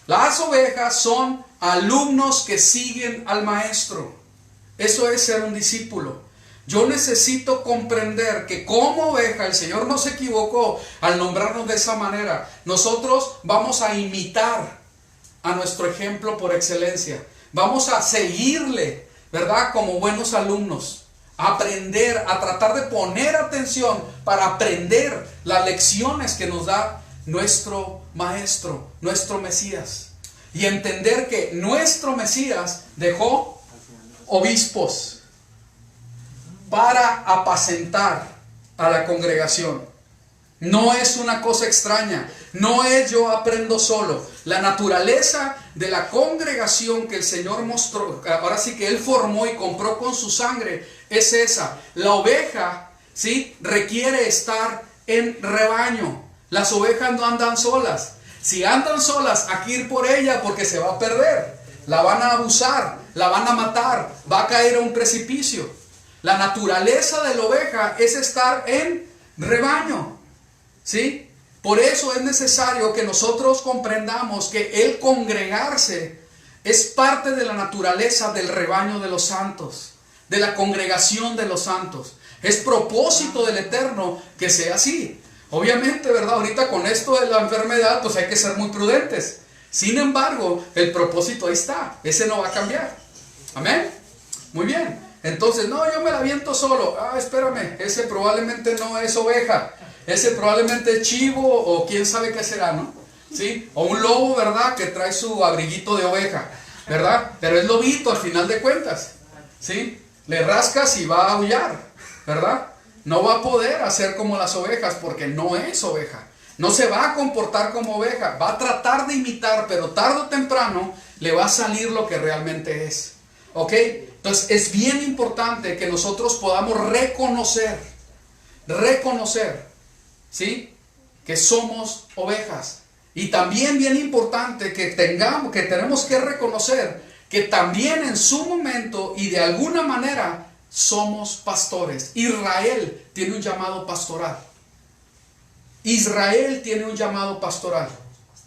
Las ovejas son alumnos que siguen al maestro. Eso es ser un discípulo. Yo necesito comprender que como oveja el Señor no se equivocó al nombrarnos de esa manera. Nosotros vamos a imitar a nuestro ejemplo por excelencia. Vamos a seguirle, ¿verdad? Como buenos alumnos. A aprender, a tratar de poner atención para aprender las lecciones que nos da nuestro maestro, nuestro Mesías. Y entender que nuestro Mesías dejó obispos para apacentar a la congregación. No es una cosa extraña, no es yo aprendo solo. La naturaleza de la congregación que el Señor mostró, ahora sí que Él formó y compró con su sangre, es esa. La oveja, ¿sí?, requiere estar en rebaño. Las ovejas no andan solas. Si andan solas, hay que ir por ella porque se va a perder. La van a abusar, la van a matar, va a caer a un precipicio. La naturaleza de la oveja es estar en rebaño, ¿sí? Por eso es necesario que nosotros comprendamos que el congregarse es parte de la naturaleza del rebaño de los santos, de la congregación de los santos. Es propósito del Eterno que sea así. Obviamente, ¿verdad? Ahorita con esto de la enfermedad, pues hay que ser muy prudentes. Sin embargo, el propósito ahí está. Ese no va a cambiar. ¿Amén? Muy bien. Entonces, no, yo me la aviento solo. Ah, espérame, ese probablemente no es oveja. Ese probablemente es chivo o quién sabe qué será, ¿no? ¿Sí? O un lobo, ¿verdad? Que trae su abriguito de oveja, ¿verdad? Pero es lobito al final de cuentas, ¿sí? Le rascas y va a aullar, ¿verdad? No va a poder hacer como las ovejas porque no es oveja. No se va a comportar como oveja. Va a tratar de imitar, pero tarde o temprano le va a salir lo que realmente es. ¿Ok? Entonces es bien importante que nosotros podamos reconocer, ¿sí?, que somos ovejas. Y también bien importante que tenemos que reconocer que también en su momento y de alguna manera somos pastores. Israel tiene un llamado pastoral. Israel tiene un llamado pastoral.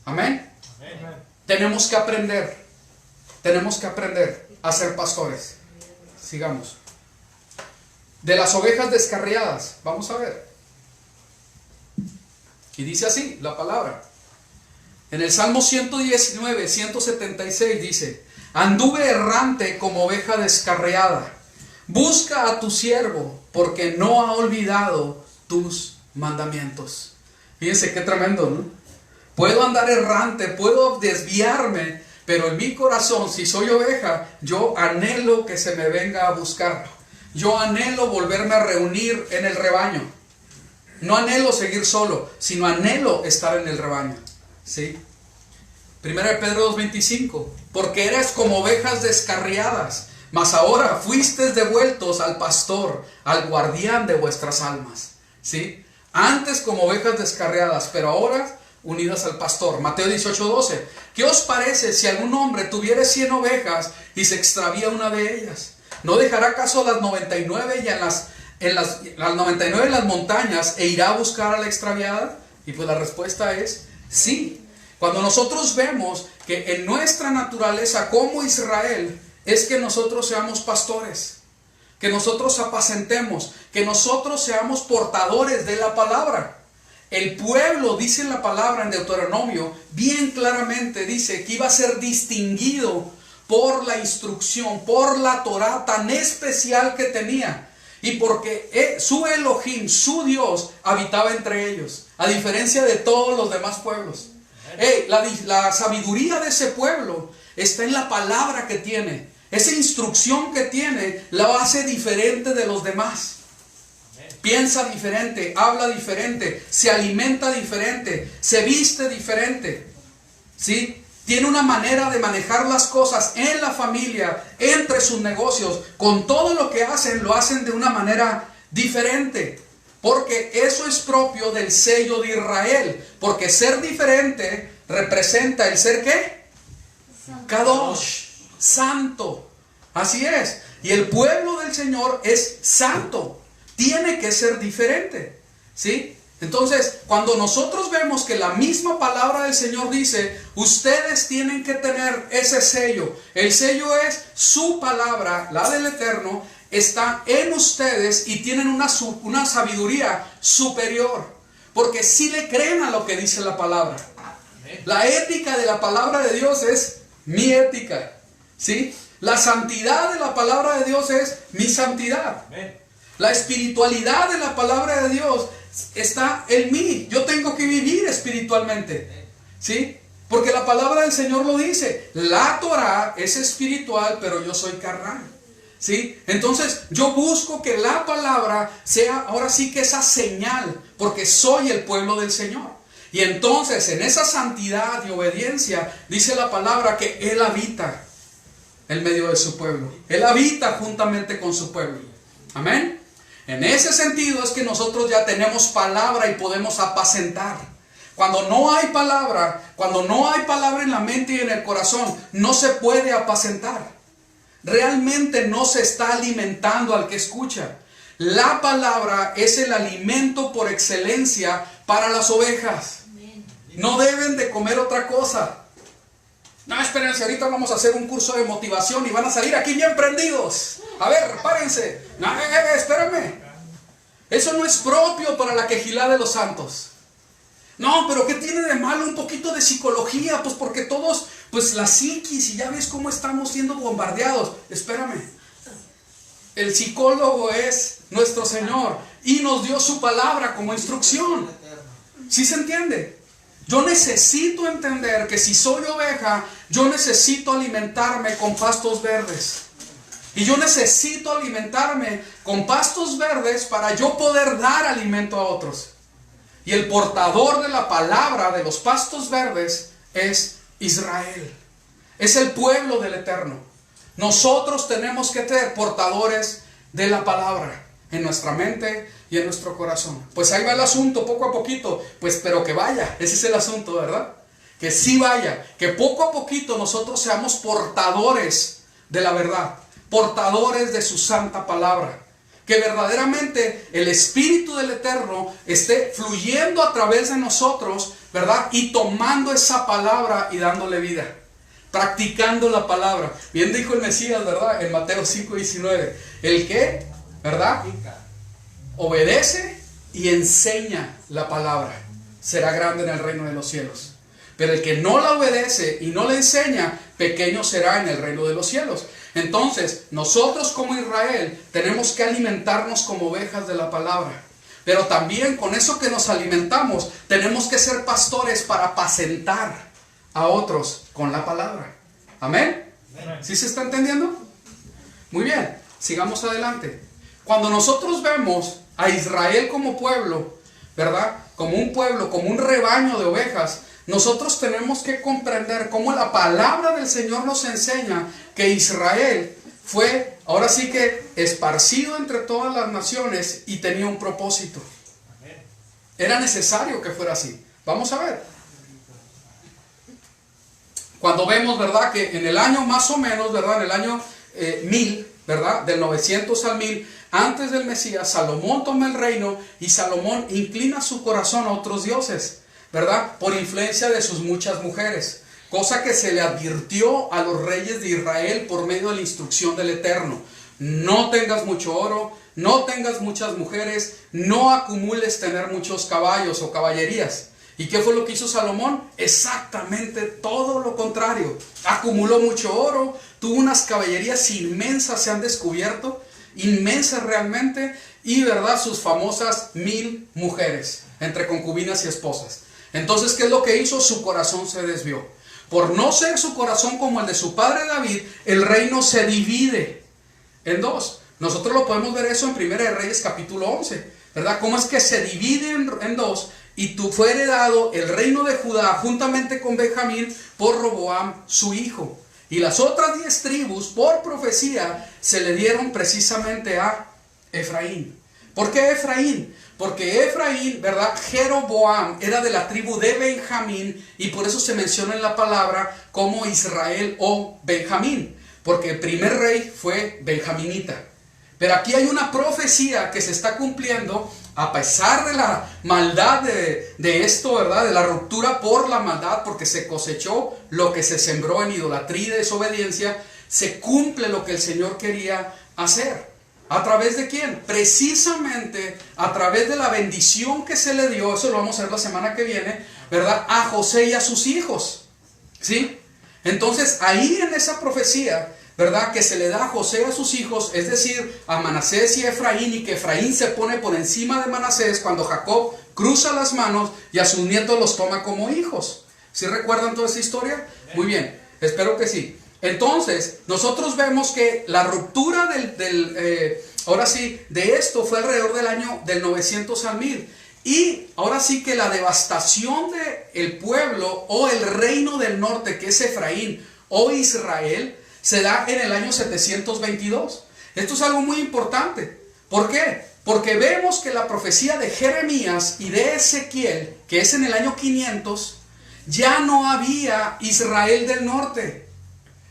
Amén. Amén. Tenemos que aprender a ser pastores. Sigamos. De las ovejas descarriadas, vamos a ver. Y dice así la palabra. En el Salmo 119, 176 dice: anduve errante como oveja descarriada. Busca a tu siervo, porque no ha olvidado tus mandamientos. Fíjense qué tremendo, ¿no? Puedo andar errante, puedo desviarme, pero en mi corazón, si soy oveja, yo anhelo que se me venga a buscar. Yo anhelo volverme a reunir en el rebaño. No anhelo seguir solo, sino anhelo estar en el rebaño. ¿Sí? 1 Pedro 2:25. Porque eres como ovejas descarriadas, mas ahora fuisteis devueltos al pastor, al guardián de vuestras almas. ¿Sí? Antes como ovejas descarriadas, pero ahora unidas al pastor. Mateo 18:12. ¿Qué os parece si algún hombre tuviera 100 ovejas y se extravía una de ellas? ¿No dejará acaso las 99 y las 99 en las montañas e irá a buscar a la extraviada? Y pues la respuesta es sí. Cuando nosotros vemos que en nuestra naturaleza como Israel es que nosotros seamos pastores, que nosotros apacentemos, que nosotros seamos portadores de la palabra. El pueblo, dice la palabra en Deuteronomio, bien claramente dice que iba a ser distinguido por la instrucción, por la Torah tan especial que tenía. Y porque su Elohim, su Dios, habitaba entre ellos, a diferencia de todos los demás pueblos. La sabiduría de ese pueblo está en la palabra que tiene. Esa instrucción que tiene la hace diferente de los demás. Piensa diferente, habla diferente, se alimenta diferente, se viste diferente. ¿Sí? Tiene una manera de manejar las cosas en la familia, entre sus negocios. Con todo lo que hacen, lo hacen de una manera diferente. Porque eso es propio del sello de Israel. Porque ser diferente representa el ser ¿qué? Kadosh, santo. Así es. Y el pueblo del Señor es santo. Tiene que ser diferente. ¿Sí? Entonces, cuando nosotros vemos que la misma palabra del Señor dice, ustedes tienen que tener ese sello. El sello es su palabra, la del Eterno, está en ustedes y tienen una sabiduría superior. Porque si le creen a lo que dice la palabra. La ética de la palabra de Dios es mi ética. ¿Sí? La santidad de la palabra de Dios es mi santidad. La espiritualidad de la palabra de Dios está en mí. Yo tengo que vivir espiritualmente. ¿Sí? Porque la palabra del Señor lo dice. La Torah es espiritual, pero yo soy carnal. ¿Sí? Entonces yo busco que la palabra sea ahora sí que esa señal, porque soy el pueblo del Señor. Y entonces en esa santidad y obediencia dice la palabra que Él habita en medio de su pueblo. Él habita juntamente con su pueblo. Amén. En ese sentido es que nosotros ya tenemos palabra y podemos apacentar. Cuando no hay palabra en la mente y en el corazón, no se puede apacentar. Realmente no se está alimentando al que escucha. La palabra es el alimento por excelencia para las ovejas. No deben de comer otra cosa. No, espérense, ahorita vamos a hacer un curso de motivación y van a salir aquí bien prendidos. A ver, párense. No, espérame. Eso no es propio para la quejilá de los santos. No, pero ¿qué tiene de malo un poquito de psicología? Pues porque todos, pues la psiquis, y ya ves cómo estamos siendo bombardeados. Espérame. El psicólogo es nuestro Señor y nos dio su palabra como instrucción. ¿Sí se entiende? Yo necesito entender que si soy oveja, yo necesito alimentarme con pastos verdes. Y yo necesito alimentarme con pastos verdes para yo poder dar alimento a otros. Y el portador de la palabra de los pastos verdes es Israel. Es el pueblo del Eterno. Nosotros tenemos que ser portadores de la palabra en nuestra mente y en nuestro corazón. Pues ahí va el asunto, poco a poquito. Pues pero que vaya, ese es el asunto, ¿verdad? Que sí vaya, que poco a poquito nosotros seamos portadores de la verdad, portadores de su santa palabra. Que verdaderamente el Espíritu del Eterno esté fluyendo a través de nosotros, ¿verdad? Y tomando esa palabra y dándole vida. Practicando la palabra. Bien dijo el Mesías, ¿verdad? En Mateo 5:19. El que, ¿verdad? Obedece y enseña la palabra será grande en el reino de los cielos. Pero el que no la obedece y no la enseña, pequeño será en el reino de los cielos. Entonces, nosotros como Israel tenemos que alimentarnos como ovejas de la palabra. Pero también con eso que nos alimentamos, tenemos que ser pastores para apacentar a otros con la palabra. ¿Amén? ¿Sí se está entendiendo? Muy bien, sigamos adelante. Cuando nosotros vemos a Israel como pueblo, ¿verdad? Como un pueblo, como un rebaño de ovejas, nosotros tenemos que comprender cómo la palabra del Señor nos enseña que Israel fue, ahora sí que, esparcido entre todas las naciones y tenía un propósito. Era necesario que fuera así. Vamos a ver. Cuando vemos, ¿verdad? Que en el año más o menos, ¿verdad? En el año 1000, ¿verdad? Del 900 al 1000, antes del Mesías, Salomón toma el reino y Salomón inclina su corazón a otros dioses, ¿verdad? Por influencia de sus muchas mujeres. Cosa que se le advirtió a los reyes de Israel por medio de la instrucción del Eterno. No tengas mucho oro, no tengas muchas mujeres, no acumules tener muchos caballos o caballerías. ¿Y qué fue lo que hizo Salomón? Exactamente todo lo contrario. Acumuló mucho oro, tuvo unas caballerías inmensas, se han descubierto, inmensas realmente, y verdad, sus famosas 1000 mujeres, entre concubinas y esposas. Entonces, ¿qué es lo que hizo? Su corazón se desvió. Por no ser su corazón como el de su padre David, el reino se divide en dos. Nosotros lo podemos ver eso en Primera de Reyes capítulo 11, ¿verdad? Cómo es que se divide en dos y fue heredado el reino de Judá juntamente con Benjamín por Roboam su hijo. Y las otras 10 tribus por profecía se le dieron precisamente a Efraín. ¿Por qué Efraín? Porque Efraín, ¿verdad? Jeroboam era de la tribu de Benjamín y por eso se menciona en la palabra como Israel o Benjamín, porque el primer rey fue benjaminita. Pero aquí hay una profecía que se está cumpliendo a pesar de la maldad de esto, ¿verdad? De la ruptura por la maldad, porque se cosechó lo que se sembró en idolatría y desobediencia, se cumple lo que el Señor quería hacer. ¿A través de quién? Precisamente a través de la bendición que se le dio, eso lo vamos a ver la semana que viene, ¿verdad? A José y a sus hijos, ¿sí? Entonces ahí en esa profecía, ¿verdad? Que se le da a José y a sus hijos, es decir, a Manasés y a Efraín, y que Efraín se pone por encima de Manasés cuando Jacob cruza las manos y a sus nietos los toma como hijos. ¿Sí recuerdan toda esa historia? Muy bien, espero que sí. Entonces, nosotros vemos que la ruptura ahora sí, de esto fue alrededor del año del 900 al 1000. Y ahora sí que la devastación del pueblo o el reino del norte, que es Efraín o Israel, se da en el año 722. Esto es algo muy importante. ¿Por qué? Porque vemos que la profecía de Jeremías y de Ezequiel, que es en el año 500, ya no había Israel del norte.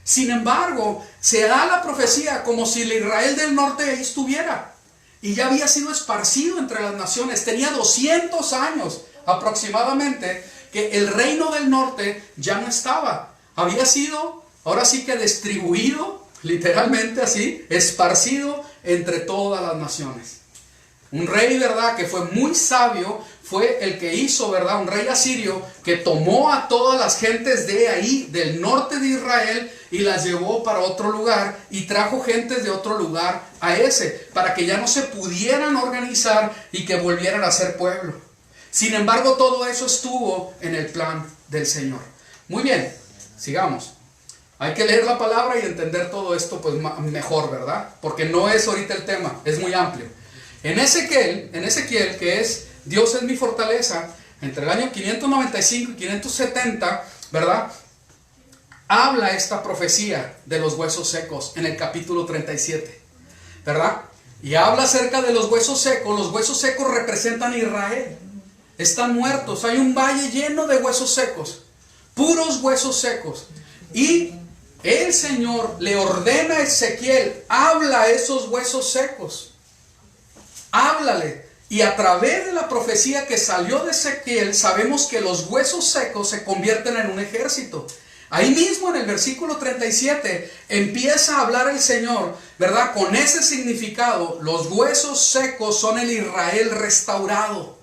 Sin embargo, se da la profecía como si el Israel del norte ahí estuviera. Y ya había sido esparcido entre las naciones. Tenía 200 años aproximadamente que el reino del norte ya no estaba. Había sido, ahora sí que distribuido, literalmente así, esparcido entre todas las naciones. Un rey, ¿verdad?, que fue muy sabio, fue el que hizo, ¿verdad?, un rey asirio que tomó a todas las gentes de ahí, del norte de Israel, y las llevó para otro lugar y trajo gentes de otro lugar a ese, para que ya no se pudieran organizar y que volvieran a ser pueblo. Sin embargo, todo eso estuvo en el plan del Señor. Muy bien, sigamos. Hay que leer la palabra y entender todo esto pues mejor, ¿verdad? Porque no es ahorita el tema, es muy amplio. En Ezequiel, que es Dios es mi fortaleza, entre el año 595 y 570, ¿verdad?, habla esta profecía de los huesos secos en el capítulo 37, ¿verdad? Y habla acerca de los huesos secos. Los huesos secos representan a Israel. Están muertos, hay un valle lleno de huesos secos, puros huesos secos. Y el Señor le ordena a Ezequiel, habla a esos huesos secos. Háblale. Y a través de la profecía que salió de Ezequiel, sabemos que los huesos secos se convierten en un ejército. Ahí mismo en el versículo 37 empieza a hablar el Señor, ¿verdad? Con ese significado, los huesos secos son el Israel restaurado.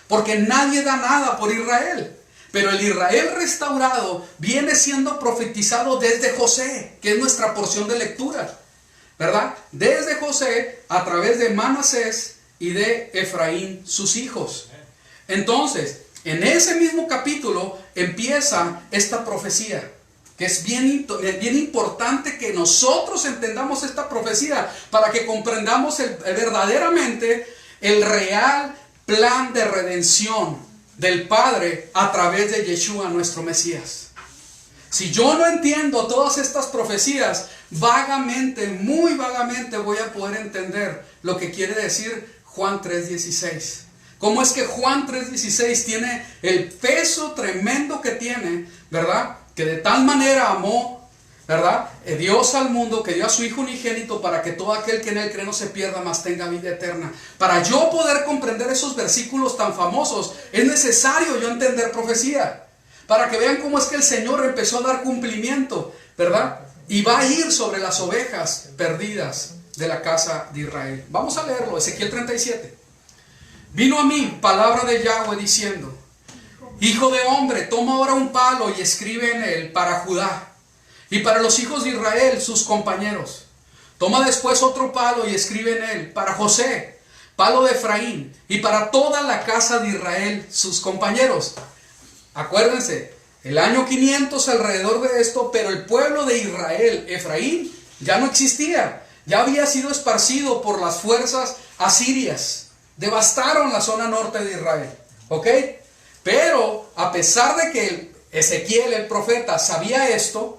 Porque nadie da nada por Israel. Pero el Israel restaurado viene siendo profetizado desde José, que es nuestra porción de lectura, ¿verdad? Desde José a través de Manasés y de Efraín, sus hijos. Entonces, en ese mismo capítulo empieza esta profecía, que es bien importante que nosotros entendamos esta profecía para que comprendamos verdaderamente el real plan de redención del Padre a través de Yeshua, nuestro Mesías. Si yo no entiendo todas estas profecías, vagamente, muy vagamente voy a poder entender lo que quiere decir Juan 3:16. ¿Cómo es que Juan 3:16 tiene el peso tremendo que tiene, ¿verdad? Que de tal manera amó, ¿verdad?, Dios al mundo, que dio a su Hijo unigénito para que todo aquel que en él cree no se pierda, mas tenga vida eterna. Para yo poder comprender esos versículos tan famosos, es necesario yo entender profecía. Para que vean cómo es que el Señor empezó a dar cumplimiento, ¿verdad? Y va a ir sobre las ovejas perdidas de la casa de Israel. Vamos a leerlo, Ezequiel 37. Vino a mí palabra de Yahweh diciendo: Hijo de hombre, toma ahora un palo y escribe en él para Judá y para los hijos de Israel, sus compañeros. Toma después otro palo y escribe en él para José, palo de Efraín, y para toda la casa de Israel, sus compañeros. Acuérdense, el año 500 alrededor de esto, pero el pueblo de Israel, Efraín, ya no existía. Ya había sido esparcido por las fuerzas asirias. Devastaron la zona norte de Israel. ¿Ok? Pero a pesar de que Ezequiel, el profeta, sabía esto,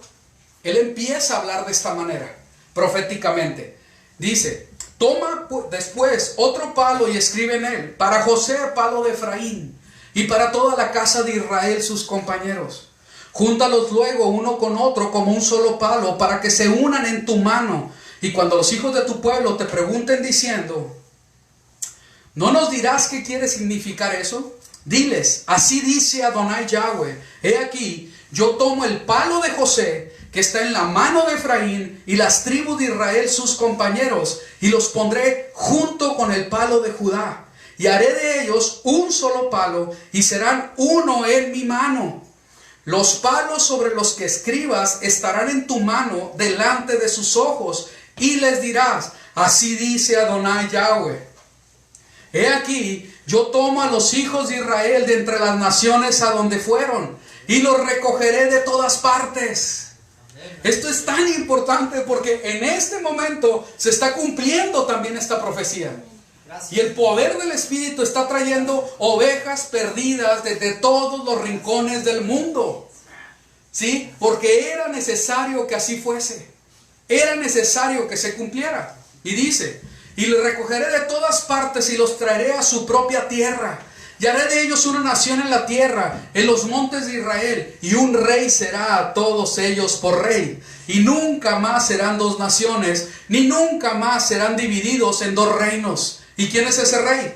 él empieza a hablar de esta manera, proféticamente. Dice, toma después otro palo y escribe en él, para José, palo de Efraín, y para toda la casa de Israel, sus compañeros. Júntalos luego uno con otro como un solo palo, para que se unan en tu mano. Y cuando los hijos de tu pueblo te pregunten diciendo, ¿no nos dirás qué quiere significar eso? Diles, así dice Adonai Yahweh, he aquí, yo tomo el palo de José, que está en la mano de Efraín, y las tribus de Israel, sus compañeros, y los pondré junto con el palo de Judá, y haré de ellos un solo palo, y serán uno en mi mano. Los palos sobre los que escribas estarán en tu mano delante de sus ojos, y les dirás, así dice Adonai Yahweh. He aquí, yo tomo a los hijos de Israel de entre las naciones a donde fueron, y los recogeré de todas partes. Esto es tan importante porque en este momento se está cumpliendo también esta profecía. Y el poder del Espíritu está trayendo ovejas perdidas desde todos los rincones del mundo. ¿Sí? Porque era necesario que así fuese. Era necesario que se cumpliera. Y dice, y los recogeré de todas partes y los traeré a su propia tierra. Y haré de ellos una nación en la tierra, en los montes de Israel, y un rey será a todos ellos por rey. Y nunca más serán dos naciones, ni nunca más serán divididos en dos reinos. ¿Y quién es ese rey?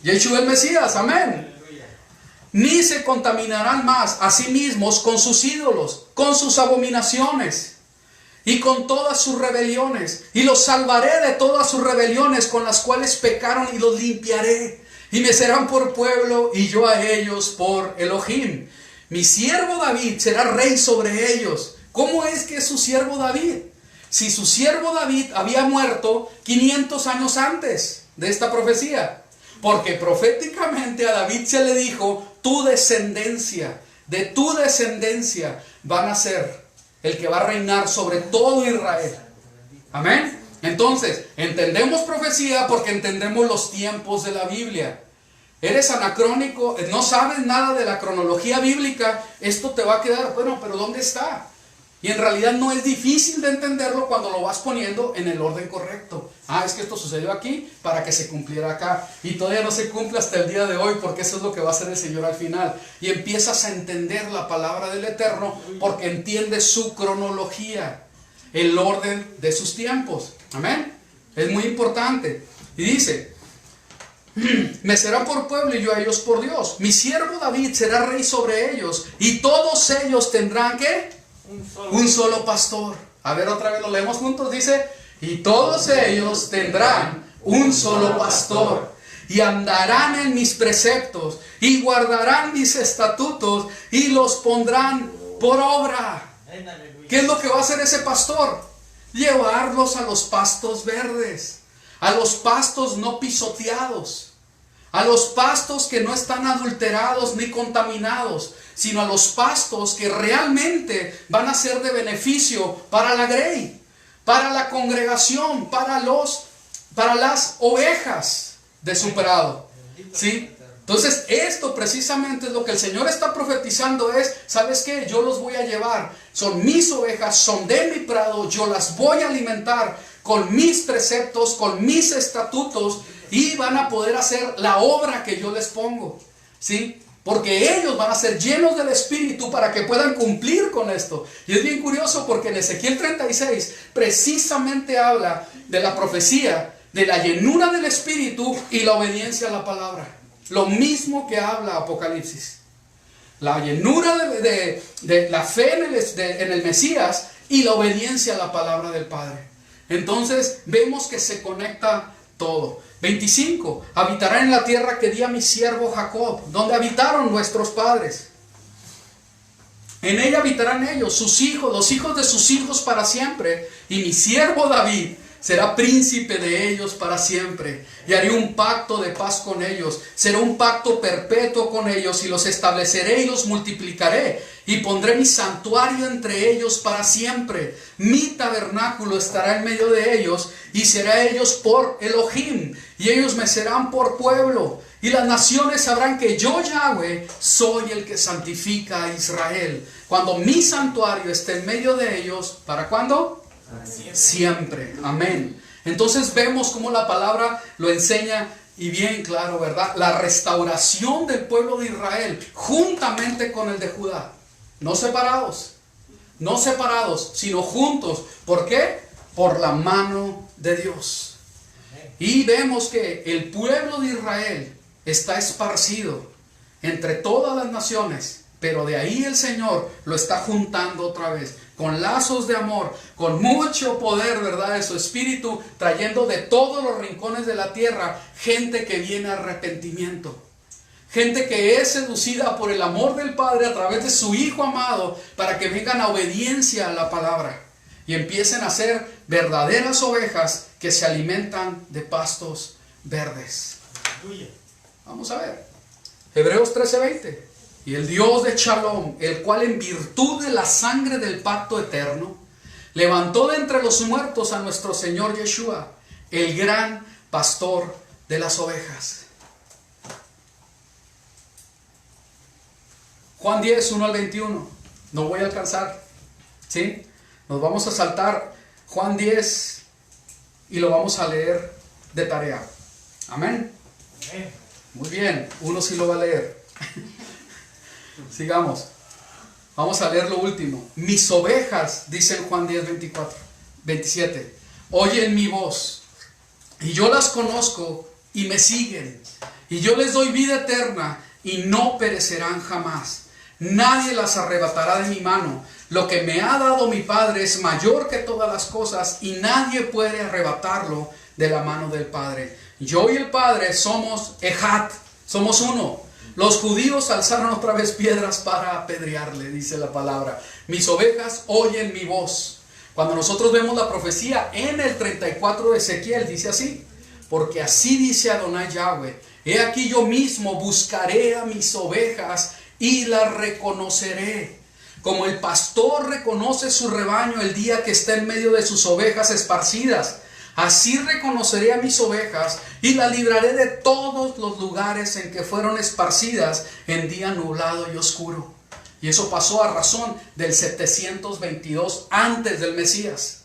Yeshua el Mesías, amén. Ni se contaminarán más a sí mismos con sus ídolos, con sus abominaciones y con todas sus rebeliones. Y los salvaré de todas sus rebeliones con las cuales pecaron, y los limpiaré. Y me serán por pueblo, y yo a ellos por Elohim. Mi siervo David será rey sobre ellos. ¿Cómo es que es su siervo David? Si su siervo David había muerto 500 años antes de esta profecía. Porque proféticamente a David se le dijo, tu descendencia, de tu descendencia van a ser el que va a reinar sobre todo Israel. Amén. Entonces, entendemos profecía porque entendemos los tiempos de la Biblia. Eres anacrónico, no sabes nada de la cronología bíblica, esto te va a quedar, bueno, pero ¿dónde está? Y en realidad no es difícil de entenderlo cuando lo vas poniendo en el orden correcto. Ah, es que esto sucedió aquí para que se cumpliera acá. Y todavía no se cumple hasta el día de hoy, porque eso es lo que va a hacer el Señor al final. Y empiezas a entender la palabra del Eterno porque entiendes su cronología, el orden de sus tiempos. Amén. Es muy importante. Y dice, me será por pueblo y yo a ellos por Dios. Mi siervo David será rey sobre ellos, y todos ellos tendrán ¿qué? Un solo pastor. A ver, otra vez lo leemos juntos. Dice, y todos ellos tendrán un solo pastor, y andarán en mis preceptos, y guardarán mis estatutos, y los pondrán por obra. ¿Qué es lo que va a hacer ese pastor? Llevarlos a los pastos verdes, a los pastos no pisoteados, a los pastos que no están adulterados ni contaminados, sino a los pastos que realmente van a ser de beneficio para la grey, para la congregación, para las ovejas de su prado. ¿Sí? Entonces esto precisamente es lo que el Señor está profetizando es, ¿sabes qué? Yo los voy a llevar, son mis ovejas, son de mi prado, yo las voy a alimentar con mis preceptos, con mis estatutos, y van a poder hacer la obra que yo les pongo, ¿sí? Porque ellos van a ser llenos del Espíritu para que puedan cumplir con esto. Y es bien curioso porque en Ezequiel 36 precisamente habla de la profecía, de la llenura del Espíritu y la obediencia a la palabra. Lo mismo que habla Apocalipsis. La llenura de la fe en el Mesías y la obediencia a la palabra del Padre. Entonces vemos que se conecta todo. 25. Habitarán en la tierra que di a mi siervo Jacob, donde habitaron nuestros padres. En ella habitarán ellos, sus hijos, los hijos de sus hijos para siempre. Y mi siervo David será príncipe de ellos para siempre, y haré un pacto de paz con ellos, será un pacto perpetuo con ellos, y los estableceré y los multiplicaré, y pondré mi santuario entre ellos para siempre. Mi tabernáculo estará en medio de ellos, y será ellos por Elohim, y ellos me serán por pueblo. Y las naciones sabrán que yo, Yahweh, soy el que santifica a Israel. Cuando mi santuario esté en medio de ellos, ¿para cuándo? Siempre. Amén. Entonces vemos cómo la palabra lo enseña y bien claro, ¿verdad? La restauración del pueblo de Israel juntamente con el de Judá. No separados, sino juntos. ¿Por qué? Por la mano de Dios. Y vemos que el pueblo de Israel está esparcido entre todas las naciones, pero de ahí el Señor lo está juntando otra vez, con lazos de amor, con mucho poder, ¿verdad?, de su espíritu, trayendo de todos los rincones de la tierra gente que viene a arrepentimiento. Gente que es seducida por el amor del Padre a través de su Hijo amado, para que vengan a obediencia a la palabra y empiecen a ser verdaderas ovejas que se alimentan de pastos verdes. Vamos a ver Hebreos 13:20. Y el Dios de Shalom, el cual en virtud de la sangre del pacto eterno levantó de entre los muertos a nuestro Señor Yeshua, el gran pastor de las ovejas. Juan 10, 1 al 21. No voy a alcanzar, ¿sí? Nos vamos a saltar Juan 10 y lo vamos a leer de tarea. Amén. Muy bien, uno sí lo va a leer. Sigamos. Vamos a leer lo último. Mis ovejas, dice en Juan 10, 27, oyen mi voz, y yo las conozco y me siguen, y yo les doy vida eterna y no perecerán jamás. Nadie las arrebatará de mi mano. Lo que me ha dado mi Padre es mayor que todas las cosas, y nadie puede arrebatarlo de la mano del Padre. Yo y el Padre somos Ejat, somos uno. Los judíos alzaron otra vez piedras para apedrearle, dice la palabra. Mis ovejas oyen mi voz. Cuando nosotros vemos la profecía en el 34 de Ezequiel, dice así: porque así dice Adonai Yahweh, he aquí yo mismo buscaré a mis ovejas y las reconoceré. Como el pastor reconoce su rebaño el día que está en medio de sus ovejas esparcidas, así reconoceré a mis ovejas y las libraré de todos los lugares en que fueron esparcidas en día nublado y oscuro. Y eso pasó a razón del 722 antes del Mesías.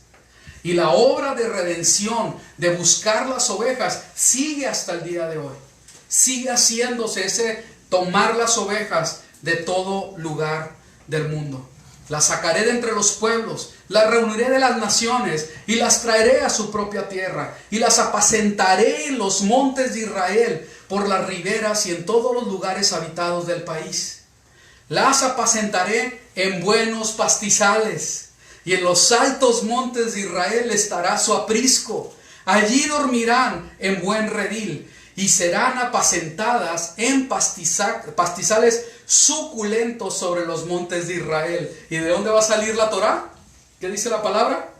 Y la obra de redención, de buscar las ovejas, sigue hasta el día de hoy. Sigue haciéndose ese tomar las ovejas de todo lugar del mundo. Las sacaré de entre los pueblos, las reuniré de las naciones y las traeré a su propia tierra, y las apacentaré en los montes de Israel, por las riberas y en todos los lugares habitados del país. Las apacentaré en buenos pastizales, y en los altos montes de Israel estará su aprisco. Allí dormirán en buen redil, y serán apacentadas en pastizales suculentos sobre los montes de Israel. ¿Y de dónde va a salir la Torá? ¿Qué dice la palabra?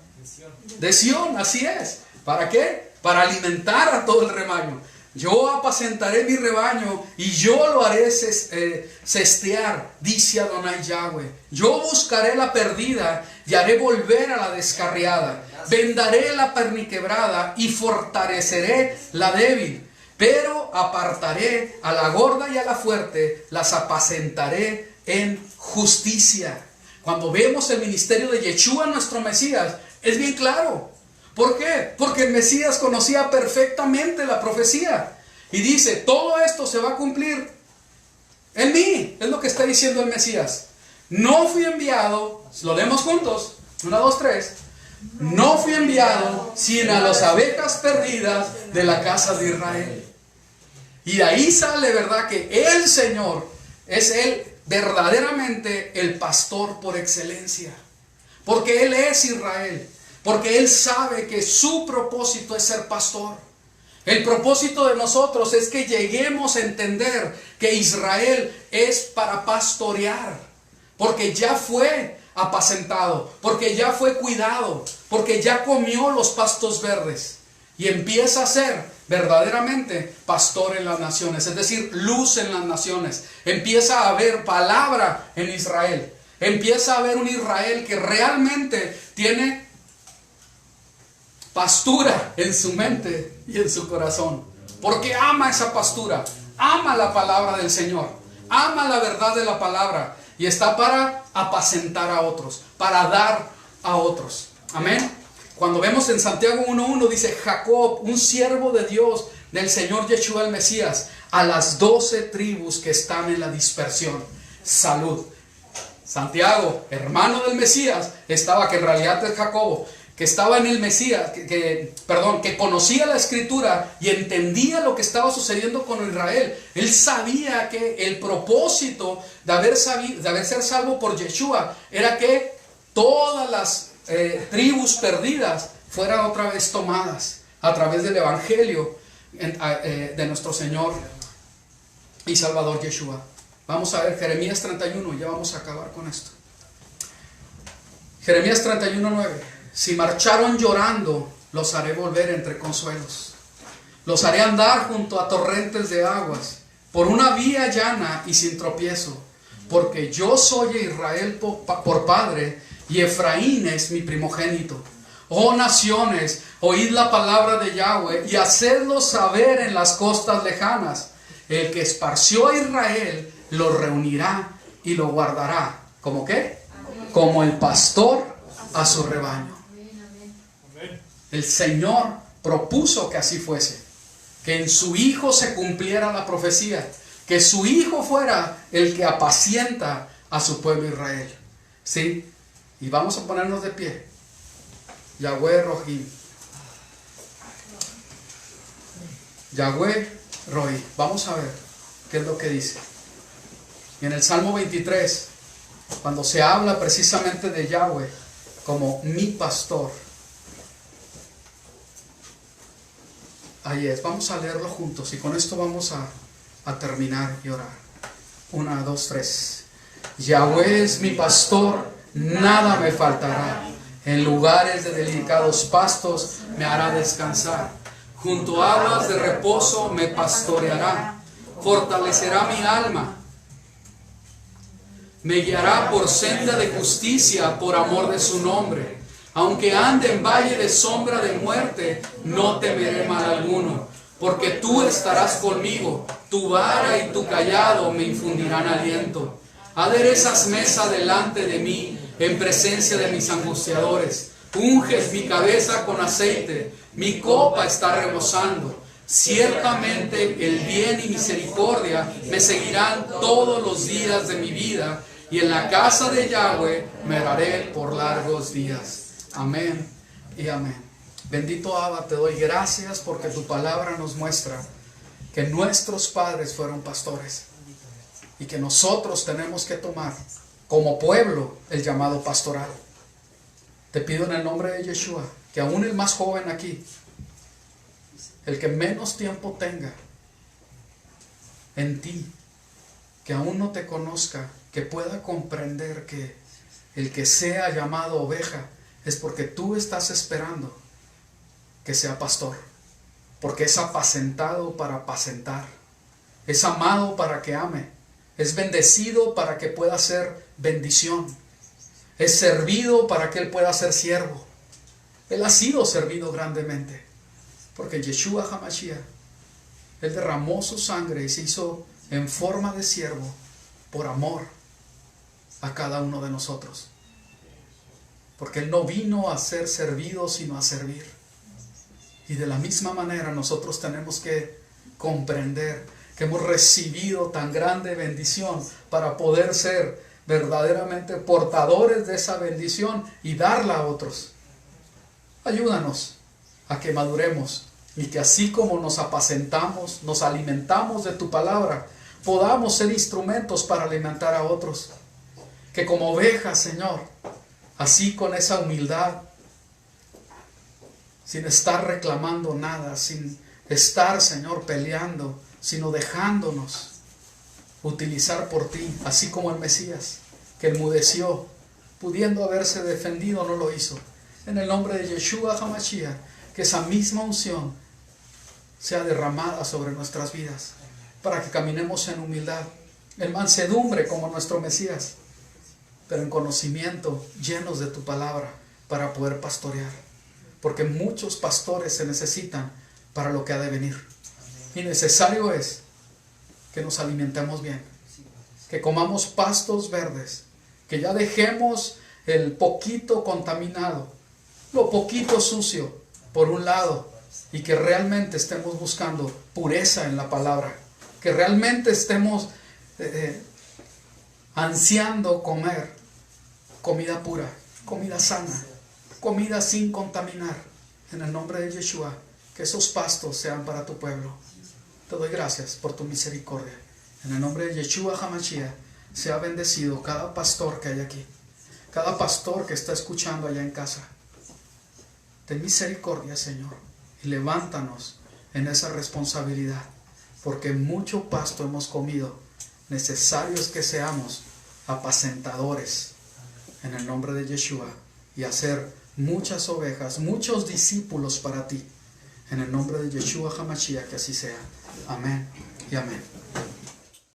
De Sión, así es. ¿Para qué? Para alimentar a todo el rebaño. Yo apacentaré mi rebaño y yo lo haré cestear, dice Adonai Yahweh. Yo buscaré la perdida y haré volver a la descarriada. Vendaré la perniquebrada y fortaleceré la débil. Pero apartaré a la gorda y a la fuerte, las apacentaré en justicia. Cuando vemos el ministerio de Yeshua, nuestro Mesías, es bien claro. ¿Por qué? Porque el Mesías conocía perfectamente la profecía. Y dice, todo esto se va a cumplir en mí. Es lo que está diciendo el Mesías. No fui enviado, lo leemos juntos, 1, 2, 3. No fui enviado sino a las ovejas perdidas de la casa de Israel. Y de ahí sale, ¿verdad?, que el Señor es Él verdaderamente el pastor por excelencia. Porque Él es Israel. Porque Él sabe que su propósito es ser pastor. El propósito de nosotros es que lleguemos a entender que Israel es para pastorear. Porque ya fue apacentado, porque ya fue cuidado, porque ya comió los pastos verdes y empieza a ser verdaderamente pastor en las naciones, es decir, luz en las naciones. Empieza a haber palabra en Israel, empieza a haber un Israel que realmente tiene pastura en su mente y en su corazón, porque ama esa pastura, ama la palabra del Señor, ama la verdad de la palabra y está para apacentar a otros, para dar a otros. Amén. Cuando vemos en Santiago 1:1 dice: Jacob, un siervo de Dios, del Señor Yeshua el Mesías, a las 12 tribus que están en la dispersión, salud. Santiago, hermano del Mesías, que en realidad es Jacobo, que estaba en el Mesías, que conocía la Escritura y entendía lo que estaba sucediendo con Israel. Él sabía que el propósito de haber ser salvo por Yeshua era que todas las tribus perdidas fueran otra vez tomadas a través del Evangelio de nuestro Señor y Salvador Yeshua. Vamos a ver Jeremías 31, ya vamos a acabar con esto. Jeremías 31:9. Si marcharon llorando, los haré volver entre consuelos. Los haré andar junto a torrentes de aguas, por una vía llana y sin tropiezo. Porque yo soy Israel por padre, y Efraín es mi primogénito. Oh naciones, oíd la palabra de Yahweh, y hacedlo saber en las costas lejanas. El que esparció a Israel, lo reunirá y lo guardará. ¿Cómo qué? Como el pastor a su rebaño. El Señor propuso que así fuese, que en su Hijo se cumpliera la profecía, que su Hijo fuera el que apacienta a su pueblo Israel. ¿Sí? Y vamos a ponernos de pie. Yahweh Rohim. Yahweh Rohim. Vamos a ver qué es lo que dice. Y en el Salmo 23, cuando se habla precisamente de Yahweh como mi pastor, ahí es, vamos a leerlo juntos y con esto vamos a terminar y orar. 1, 2, 3. Yahweh es mi pastor, nada me faltará. En lugares de delicados pastos me hará descansar. Junto a aguas de reposo me pastoreará. Fortalecerá mi alma. Me guiará por senda de justicia por amor de su nombre. Aunque ande en valle de sombra de muerte, no temeré mal alguno, porque tú estarás conmigo, tu vara y tu cayado me infundirán aliento. Aderezas mesa delante de mí, en presencia de mis angustiadores. Unges mi cabeza con aceite, mi copa está rebosando. Ciertamente el bien y misericordia me seguirán todos los días de mi vida, y en la casa de Yahweh me haré por largos días. Amén y amén. Bendito Abba, te doy gracias porque tu palabra nos muestra que nuestros padres fueron pastores y que nosotros tenemos que tomar como pueblo el llamado pastoral. Te pido en el nombre de Yeshua que aún el más joven aquí, el que menos tiempo tenga en ti, que aún no te conozca, que pueda comprender que el que sea llamado oveja es porque tú estás esperando que sea pastor, porque es apacentado para apacentar, es amado para que ame, es bendecido para que pueda ser bendición, es servido para que él pueda ser siervo. Él ha sido servido grandemente, porque Yeshua HaMashiach, él derramó su sangre y se hizo en forma de siervo por amor a cada uno de nosotros. Porque él no vino a ser servido, sino a servir. Y de la misma manera nosotros tenemos que comprender que hemos recibido tan grande bendición para poder ser verdaderamente portadores de esa bendición y darla a otros. Ayúdanos a que maduremos y que así como nos apacentamos, nos alimentamos de tu palabra, podamos ser instrumentos para alimentar a otros. Que como ovejas, Señor, así con esa humildad, sin estar reclamando nada, sin estar, Señor, peleando, sino dejándonos utilizar por ti, así como el Mesías, que enmudeció pudiendo haberse defendido, no lo hizo. En el nombre de Yeshua HaMashiach, que esa misma unción sea derramada sobre nuestras vidas, para que caminemos en humildad, en mansedumbre como nuestro Mesías, pero en conocimiento, llenos de tu palabra, para poder pastorear. Porque muchos pastores se necesitan para lo que ha de venir. Y necesario es que nos alimentemos bien, que comamos pastos verdes, que ya dejemos el poquito contaminado, lo poquito sucio por un lado, y que realmente estemos buscando pureza en la palabra, que realmente estemos ansiando comer comida pura, comida sana, comida sin contaminar. En el nombre de Yeshua, que esos pastos sean para tu pueblo. Te doy gracias por tu misericordia. En el nombre de Yeshua HaMashiach, sea bendecido cada pastor que hay aquí, cada pastor que está escuchando allá en casa. Ten misericordia, Señor, y levántanos en esa responsabilidad, porque mucho pasto hemos comido. Necesario es que seamos apacentadores en el nombre de Yeshua y hacer muchas ovejas, muchos discípulos para ti. En el nombre de Yeshua HaMashiach, que así sea. Amén y amén.